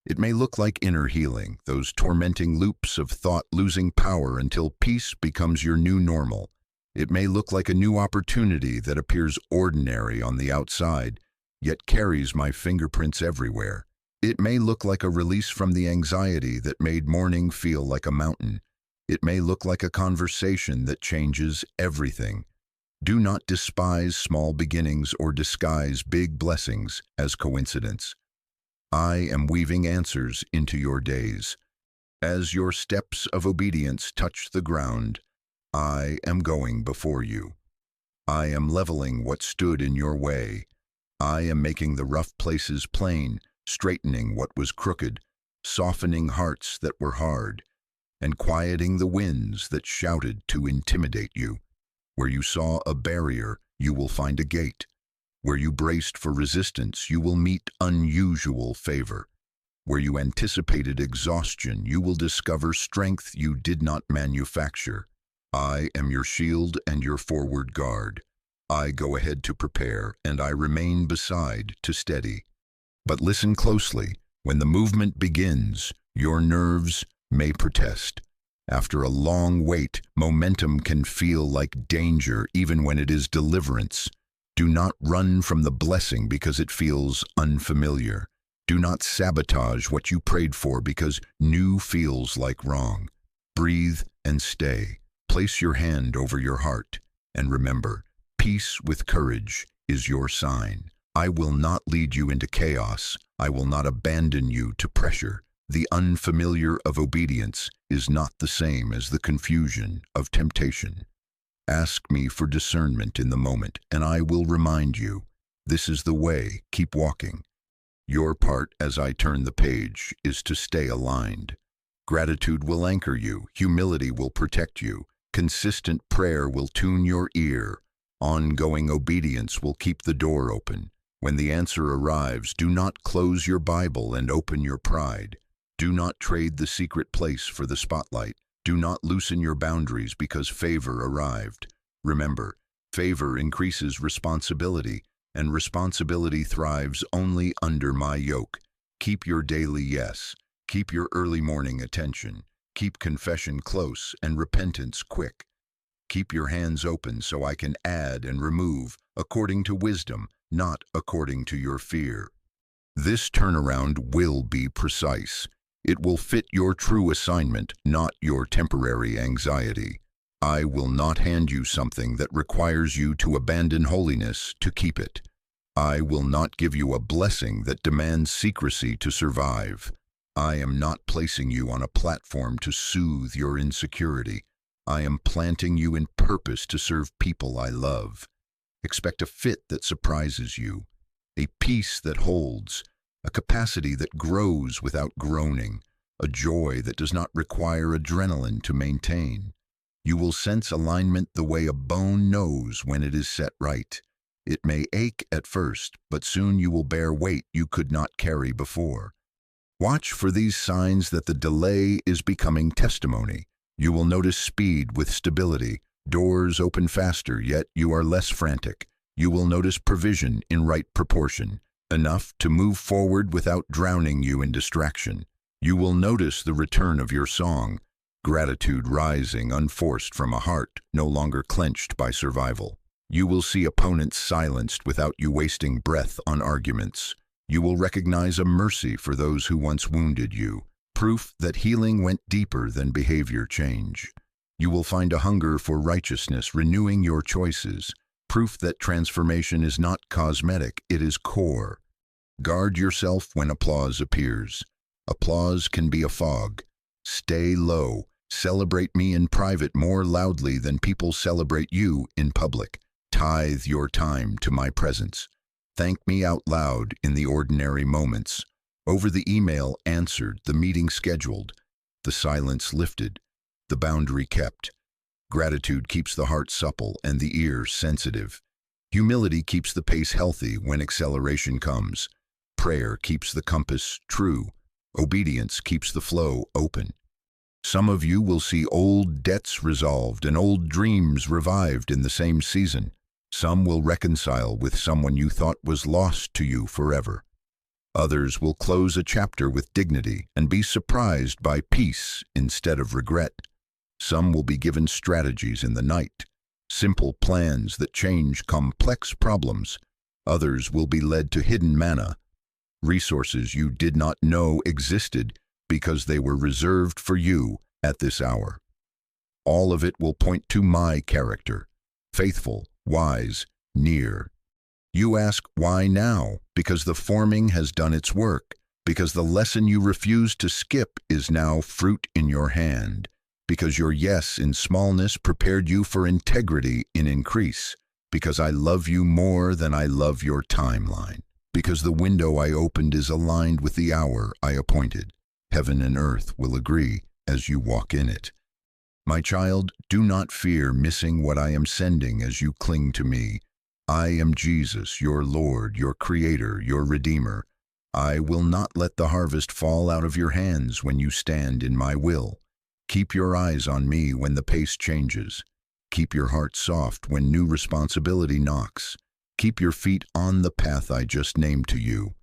Speaker 1: It may look like inner healing, those tormenting loops of thought losing power until peace becomes your new normal. It may look like a new opportunity that appears ordinary on the outside, yet carries my fingerprints everywhere. It may look like a release from the anxiety that made morning feel like a mountain. It may look like a conversation that changes everything. Do not despise small beginnings or disguise big blessings as coincidence. I am weaving answers into your days. As your steps of obedience touch the ground, I am going before you. I am leveling what stood in your way. I am making the rough places plain, straightening what was crooked, softening hearts that were hard, and quieting the winds that shouted to intimidate you. Where you saw a barrier, you will find a gate. Where you braced for resistance, you will meet unusual favor. Where you anticipated exhaustion, you will discover strength you did not manufacture. I am your shield and your forward guard. I go ahead to prepare, and I remain beside to steady. But listen closely. When the movement begins, your nerves may protest. After a long wait, momentum can feel like danger even when it is deliverance. Do not run from the blessing because it feels unfamiliar. Do not sabotage what you prayed for because new feels like wrong. Breathe and stay. Place your hand over your heart. And remember, peace with courage is your sign. I will not lead you into chaos. I will not abandon you to pressure. The unfamiliar of obedience is not the same as the confusion of temptation. Ask me for discernment in the moment, and I will remind you. This is the way. Keep walking. Your part as I turn the page is to stay aligned. Gratitude will anchor you. Humility will protect you. Consistent prayer will tune your ear. Ongoing obedience will keep the door open. When the answer arrives, do not close your Bible and open your pride. Do not trade the secret place for the spotlight. Do not loosen your boundaries because favor arrived. Remember, favor increases responsibility, and responsibility thrives only under my yoke. Keep your daily yes. Keep your early morning attention. Keep confession close and repentance quick. Keep your hands open so I can add and remove according to wisdom, not according to your fear. This turnaround will be precise. It will fit your true assignment, not your temporary anxiety. I will not hand you something that requires you to abandon holiness to keep it. I will not give you a blessing that demands secrecy to survive. I am not placing you on a platform to soothe your insecurity. I am planting you in purpose to serve people I love. Expect a fit that surprises you, a peace that holds, a capacity that grows without groaning, a joy that does not require adrenaline to maintain. You will sense alignment the way a bone knows when it is set right. It may ache at first, but soon you will bear weight you could not carry before. Watch for these signs that the delay is becoming testimony. You will notice speed with stability. Doors open faster, yet you are less frantic. You will notice provision in right proportion, enough to move forward without drowning you in distraction. You will notice the return of your song, gratitude rising unforced from a heart no longer clenched by survival. You will see opponents silenced without you wasting breath on arguments. You will recognize a mercy for those who once wounded you, proof that healing went deeper than behavior change. You will find a hunger for righteousness renewing your choices, proof that transformation is not cosmetic, it is core. Guard yourself when applause appears. Applause can be a fog. Stay low. Celebrate me in private more loudly than people celebrate you in public. Tithe your time to my presence. Thank me out loud in the ordinary moments. Over the email answered, the meeting scheduled, the silence lifted, the boundary kept. Gratitude keeps the heart supple and the ear sensitive. Humility keeps the pace healthy when acceleration comes. Prayer keeps the compass true. Obedience keeps the flow open. Some of you will see old debts resolved and old dreams revived in the same season. Some will reconcile with someone you thought was lost to you forever. Others will close a chapter with dignity and be surprised by peace instead of regret. Some will be given strategies in the night, simple plans that change complex problems. Others will be led to hidden manna, resources you did not know existed because they were reserved for you at this hour. All of it will point to my character, faithful, wise, near. You ask, why now? Because the forming has done its work. because the lesson you refuse to skip is now fruit in your hand, because your yes in smallness prepared you for integrity in increase, because I love you more than I love your timeline, because the window I opened is aligned with the hour I appointed. Heaven and earth will agree as you walk in it. My child, do not fear missing what I am sending as you cling to me. I am Jesus, your Lord, your Creator, your Redeemer. I will not let the harvest fall out of your hands when you stand in my will. Keep your eyes on me when the pace changes. Keep your heart soft when new responsibility knocks. Keep your feet on the path I just named to you.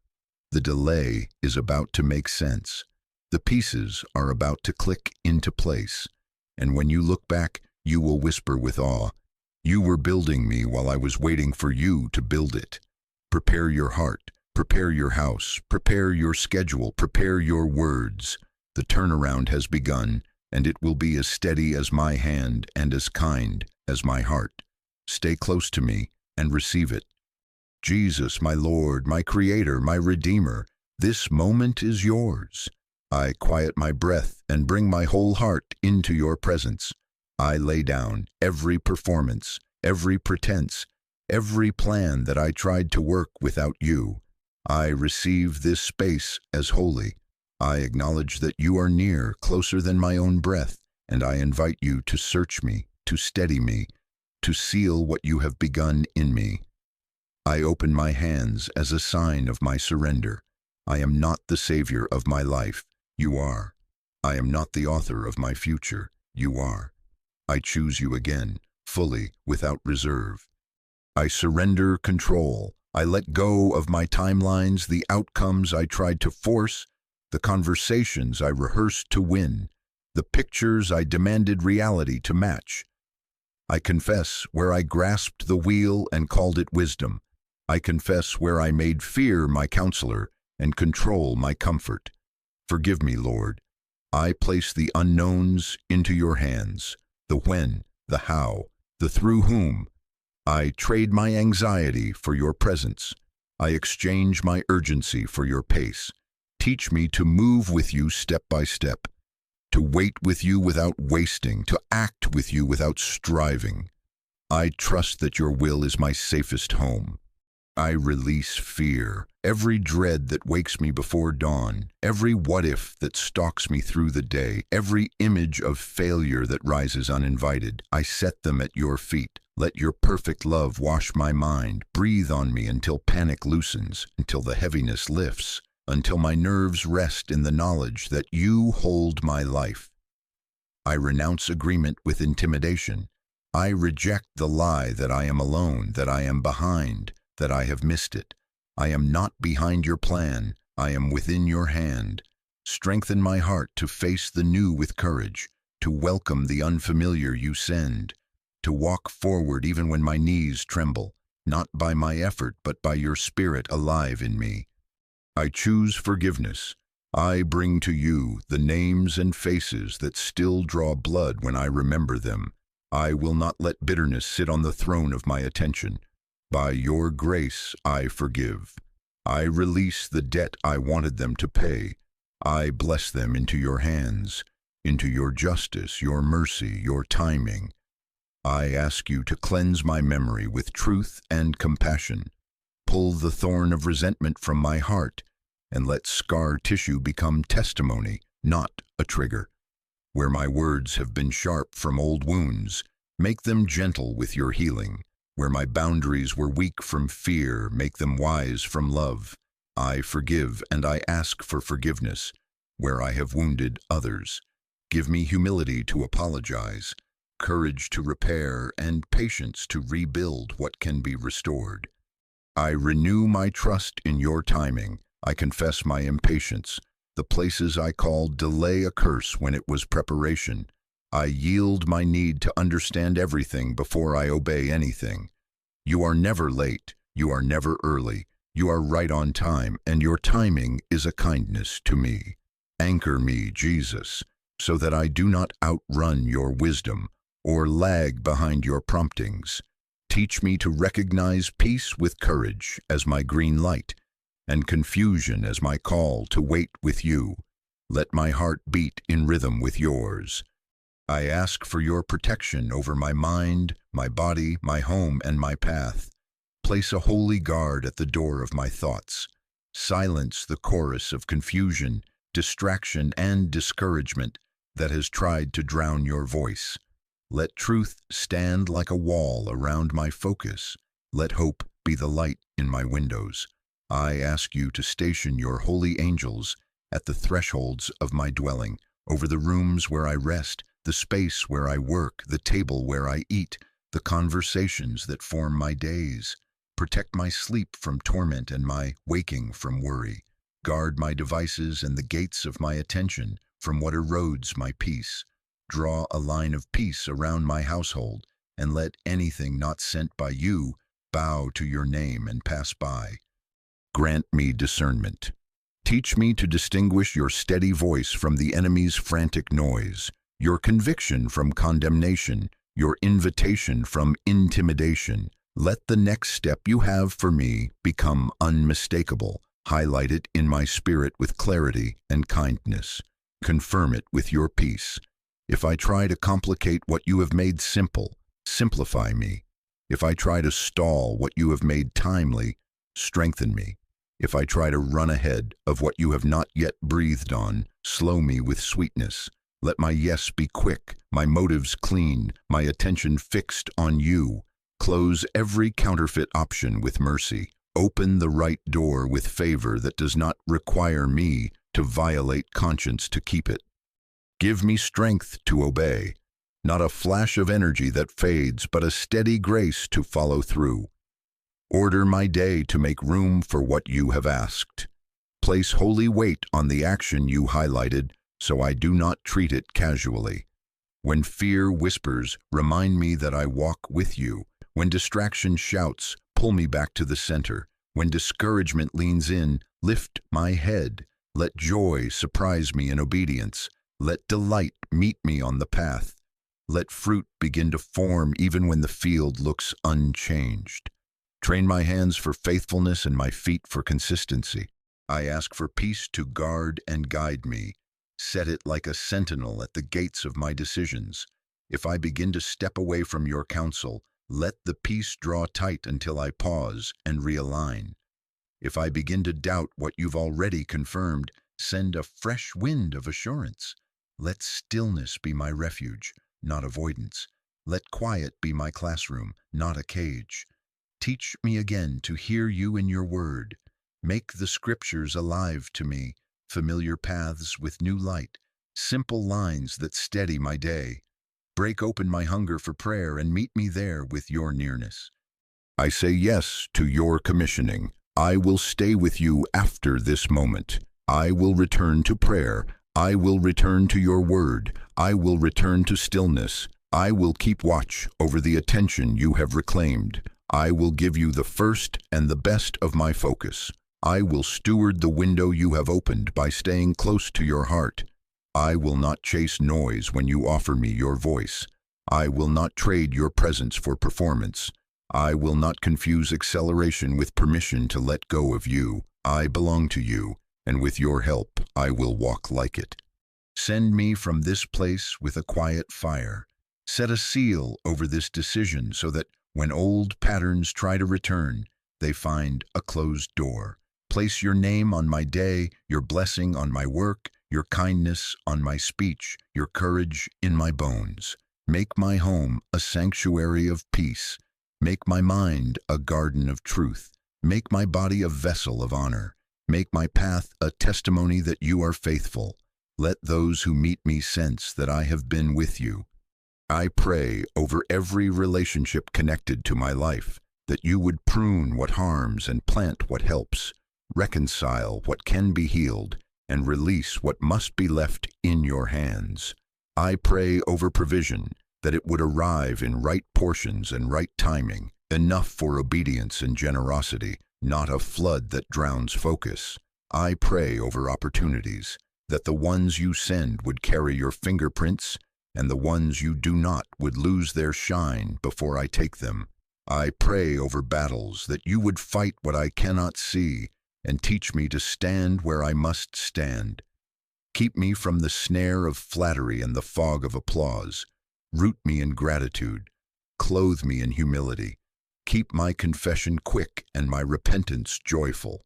Speaker 1: The delay is about to make sense. The pieces are about to click into place. And when you look back, you will whisper with awe, "You were building me while I was waiting for you to build it." Prepare your heart, prepare your house, prepare your schedule, prepare your words. The turnaround has begun, and it will be as steady as my hand and as kind as my heart. Stay close to me and receive it. Jesus, my Lord, my Creator, my Redeemer, this moment is yours. I quiet my breath and bring my whole heart into your presence. I lay down every performance, every pretense, every plan that I tried to work without you. I receive this space as holy. I acknowledge that you are near, closer than my own breath, and I invite you to search me, to steady me, to seal what you have begun in me. I open my hands as a sign of my surrender. I am not the savior of my life. You are. I am not the author of my future. You are. I choose you again, fully, without reserve. I surrender control. I let go of my timelines, the outcomes I tried to force, the conversations I rehearsed to win, the pictures I demanded reality to match. I confess where I grasped the wheel and called it wisdom. I confess where I made fear my counselor and control my comfort. Forgive me, Lord. I place the unknowns into your hands, the when, the how, the through whom. I trade my anxiety for your presence. I exchange my urgency for your pace. Teach me to move with you step by step, to wait with you without wasting, to act with you without striving. I trust that your will is my safest home. I release fear, every dread that wakes me before dawn, every what-if that stalks me through the day, every image of failure that rises uninvited. I set them at your feet. Let your perfect love wash my mind. Breathe on me until panic loosens, until the heaviness lifts, until my nerves rest in the knowledge that you hold my life. I renounce agreement with intimidation. I reject the lie that I am alone, that I am behind, that I have missed it. I am not behind your plan. I am within your hand. Strengthen my heart to face the new with courage, to welcome the unfamiliar you send, to walk forward even when my knees tremble, not by my effort but by your spirit alive in me. I choose forgiveness. I bring to you the names and faces that still draw blood when I remember them. I will not let bitterness sit on the throne of my attention. By your grace, I forgive. I release the debt I wanted them to pay. I bless them into your hands, into your justice, your mercy, your timing. I ask you to cleanse my memory with truth and compassion. Pull the thorn of resentment from my heart, and let scar tissue become testimony, not a trigger. Where my words have been sharp from old wounds, make them gentle with your healing. Where my boundaries were weak from fear, make them wise from love. I forgive and I ask for forgiveness where I have wounded others. Give me humility to apologize, courage to repair, and patience to rebuild what can be restored. I renew my trust in your timing. I confess my impatience. The places I called delay a curse when it was preparation. I yield my need to understand everything before I obey anything. You are never late. You are never early. You are right on time, and your timing is a kindness to me. Anchor me, Jesus, so that I do not outrun your wisdom or lag behind your promptings. Teach me to recognize peace with courage as my green light, and confusion as my call to wait with you. Let my heart beat in rhythm with yours. I ask for your protection over my mind, my body, my home, and my path. Place a holy guard at the door of my thoughts. Silence the chorus of confusion, distraction, and discouragement that has tried to drown your voice. Let truth stand like a wall around my focus. Let hope be the light in my windows. I ask you to station your holy angels at the thresholds of my dwelling, over the rooms where I rest, the space where I work, the table where I eat, the conversations that form my days. Protect my sleep from torment and my waking from worry. Guard my devices and the gates of my attention from what erodes my peace. Draw a line of peace around my household, and let anything not sent by you bow to your name and pass by. Grant me discernment. Teach me to distinguish your steady voice from the enemy's frantic noise, your conviction from condemnation, your invitation from intimidation. Let the next step you have for me become unmistakable. Highlight it in my spirit with clarity and kindness. Confirm it with your peace. If I try to complicate what you have made simple, simplify me. If I try to stall what you have made timely, strengthen me. If I try to run ahead of what you have not yet breathed on, slow me with sweetness. Let my yes be quick, my motives clean, my attention fixed on you. Close every counterfeit option with mercy. Open the right door with favor that does not require me to violate conscience to keep it. Give me strength to obey, not a flash of energy that fades, but a steady grace to follow through. Order my day to make room for what you have asked. Place holy weight on the action you highlighted, so I do not treat it casually. When fear whispers, remind me that I walk with you. When distraction shouts, pull me back to the center. When discouragement leans in, lift my head. Let joy surprise me in obedience. Let delight meet me on the path. Let fruit begin to form even when the field looks unchanged. Train my hands for faithfulness and my feet for consistency. I ask for peace to guard and guide me. Set it like a sentinel at the gates of my decisions. If I begin to step away from your counsel, let the peace draw tight until I pause and realign. If I begin to doubt what you've already confirmed, send a fresh wind of assurance. Let stillness be my refuge, not avoidance. Let quiet be my classroom, not a cage. Teach me again to hear you in your word. Make the scriptures alive to me, familiar paths with new light, simple lines that steady my day. Break open my hunger for prayer and meet me there with your nearness. I say yes to your commissioning. I will stay with you after this moment. I will return to prayer. I will return to your word. I will return to stillness. I will keep watch over the attention you have reclaimed. I will give you the first and the best of my focus. I will steward the window you have opened by staying close to your heart. I will not chase noise when you offer me your voice. I will not trade your presence for performance. I will not confuse acceleration with permission to let go of you. I belong to you, and with your help, I will walk like it. Send me from this place with a quiet fire. Set a seal over this decision so that when old patterns try to return, they find a closed door. Place your name on my day, your blessing on my work, your kindness on my speech, your courage in my bones. Make my home a sanctuary of peace. Make my mind a garden of truth. Make my body a vessel of honor. Make my path a testimony that you are faithful. Let those who meet me sense that I have been with you. I pray over every relationship connected to my life, that you would prune what harms and plant what helps, reconcile what can be healed, and release what must be left in your hands. I pray over provision, that it would arrive in right portions and right timing, enough for obedience and generosity, not a flood that drowns focus. I pray over opportunities, that the ones you send would carry your fingerprints, and the ones you do not would lose their shine before I take them. I pray over battles, that you would fight what I cannot see, and teach me to stand where I must stand. Keep me from the snare of flattery and the fog of applause. Root me in gratitude. Clothe me in humility. Keep my confession quick and my repentance joyful.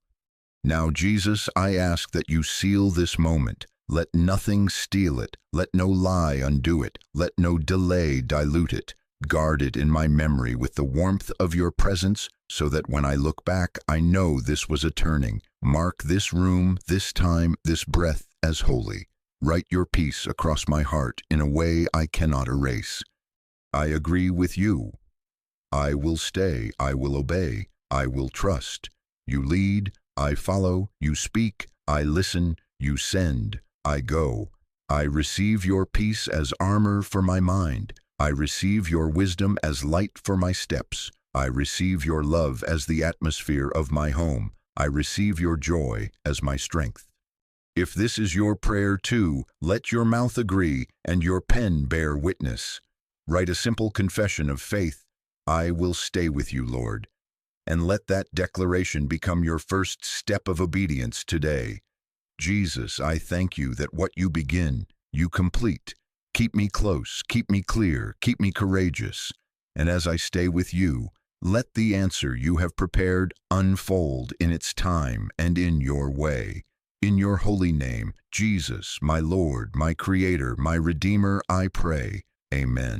Speaker 1: Now, Jesus, I ask that you seal this moment. Let nothing steal it. Let no lie undo it. Let no delay dilute it. Guard it in my memory with the warmth of your presence, so that when I look back, I know this was a turning. Mark this room, this time, this breath as holy. Write your peace across my heart in a way I cannot erase. I agree with you. I will stay. I will obey. I will trust. You lead. I follow. You speak. I listen. You send. I go. I receive your peace as armor for my mind. I receive your wisdom as light for my steps. I receive your love as the atmosphere of my home. I receive your joy as my strength. If this is your prayer too, let your mouth agree and your pen bear witness. Write a simple confession of faith. I will stay with you, Lord. And let that declaration become your first step of obedience today. Jesus, I thank you that what you begin, you complete. Keep me close, keep me clear, keep me courageous. And as I stay with you, let the answer you have prepared unfold in its time and in your way. In your holy name, Jesus, my Lord, my Creator, my Redeemer, I pray. Amen.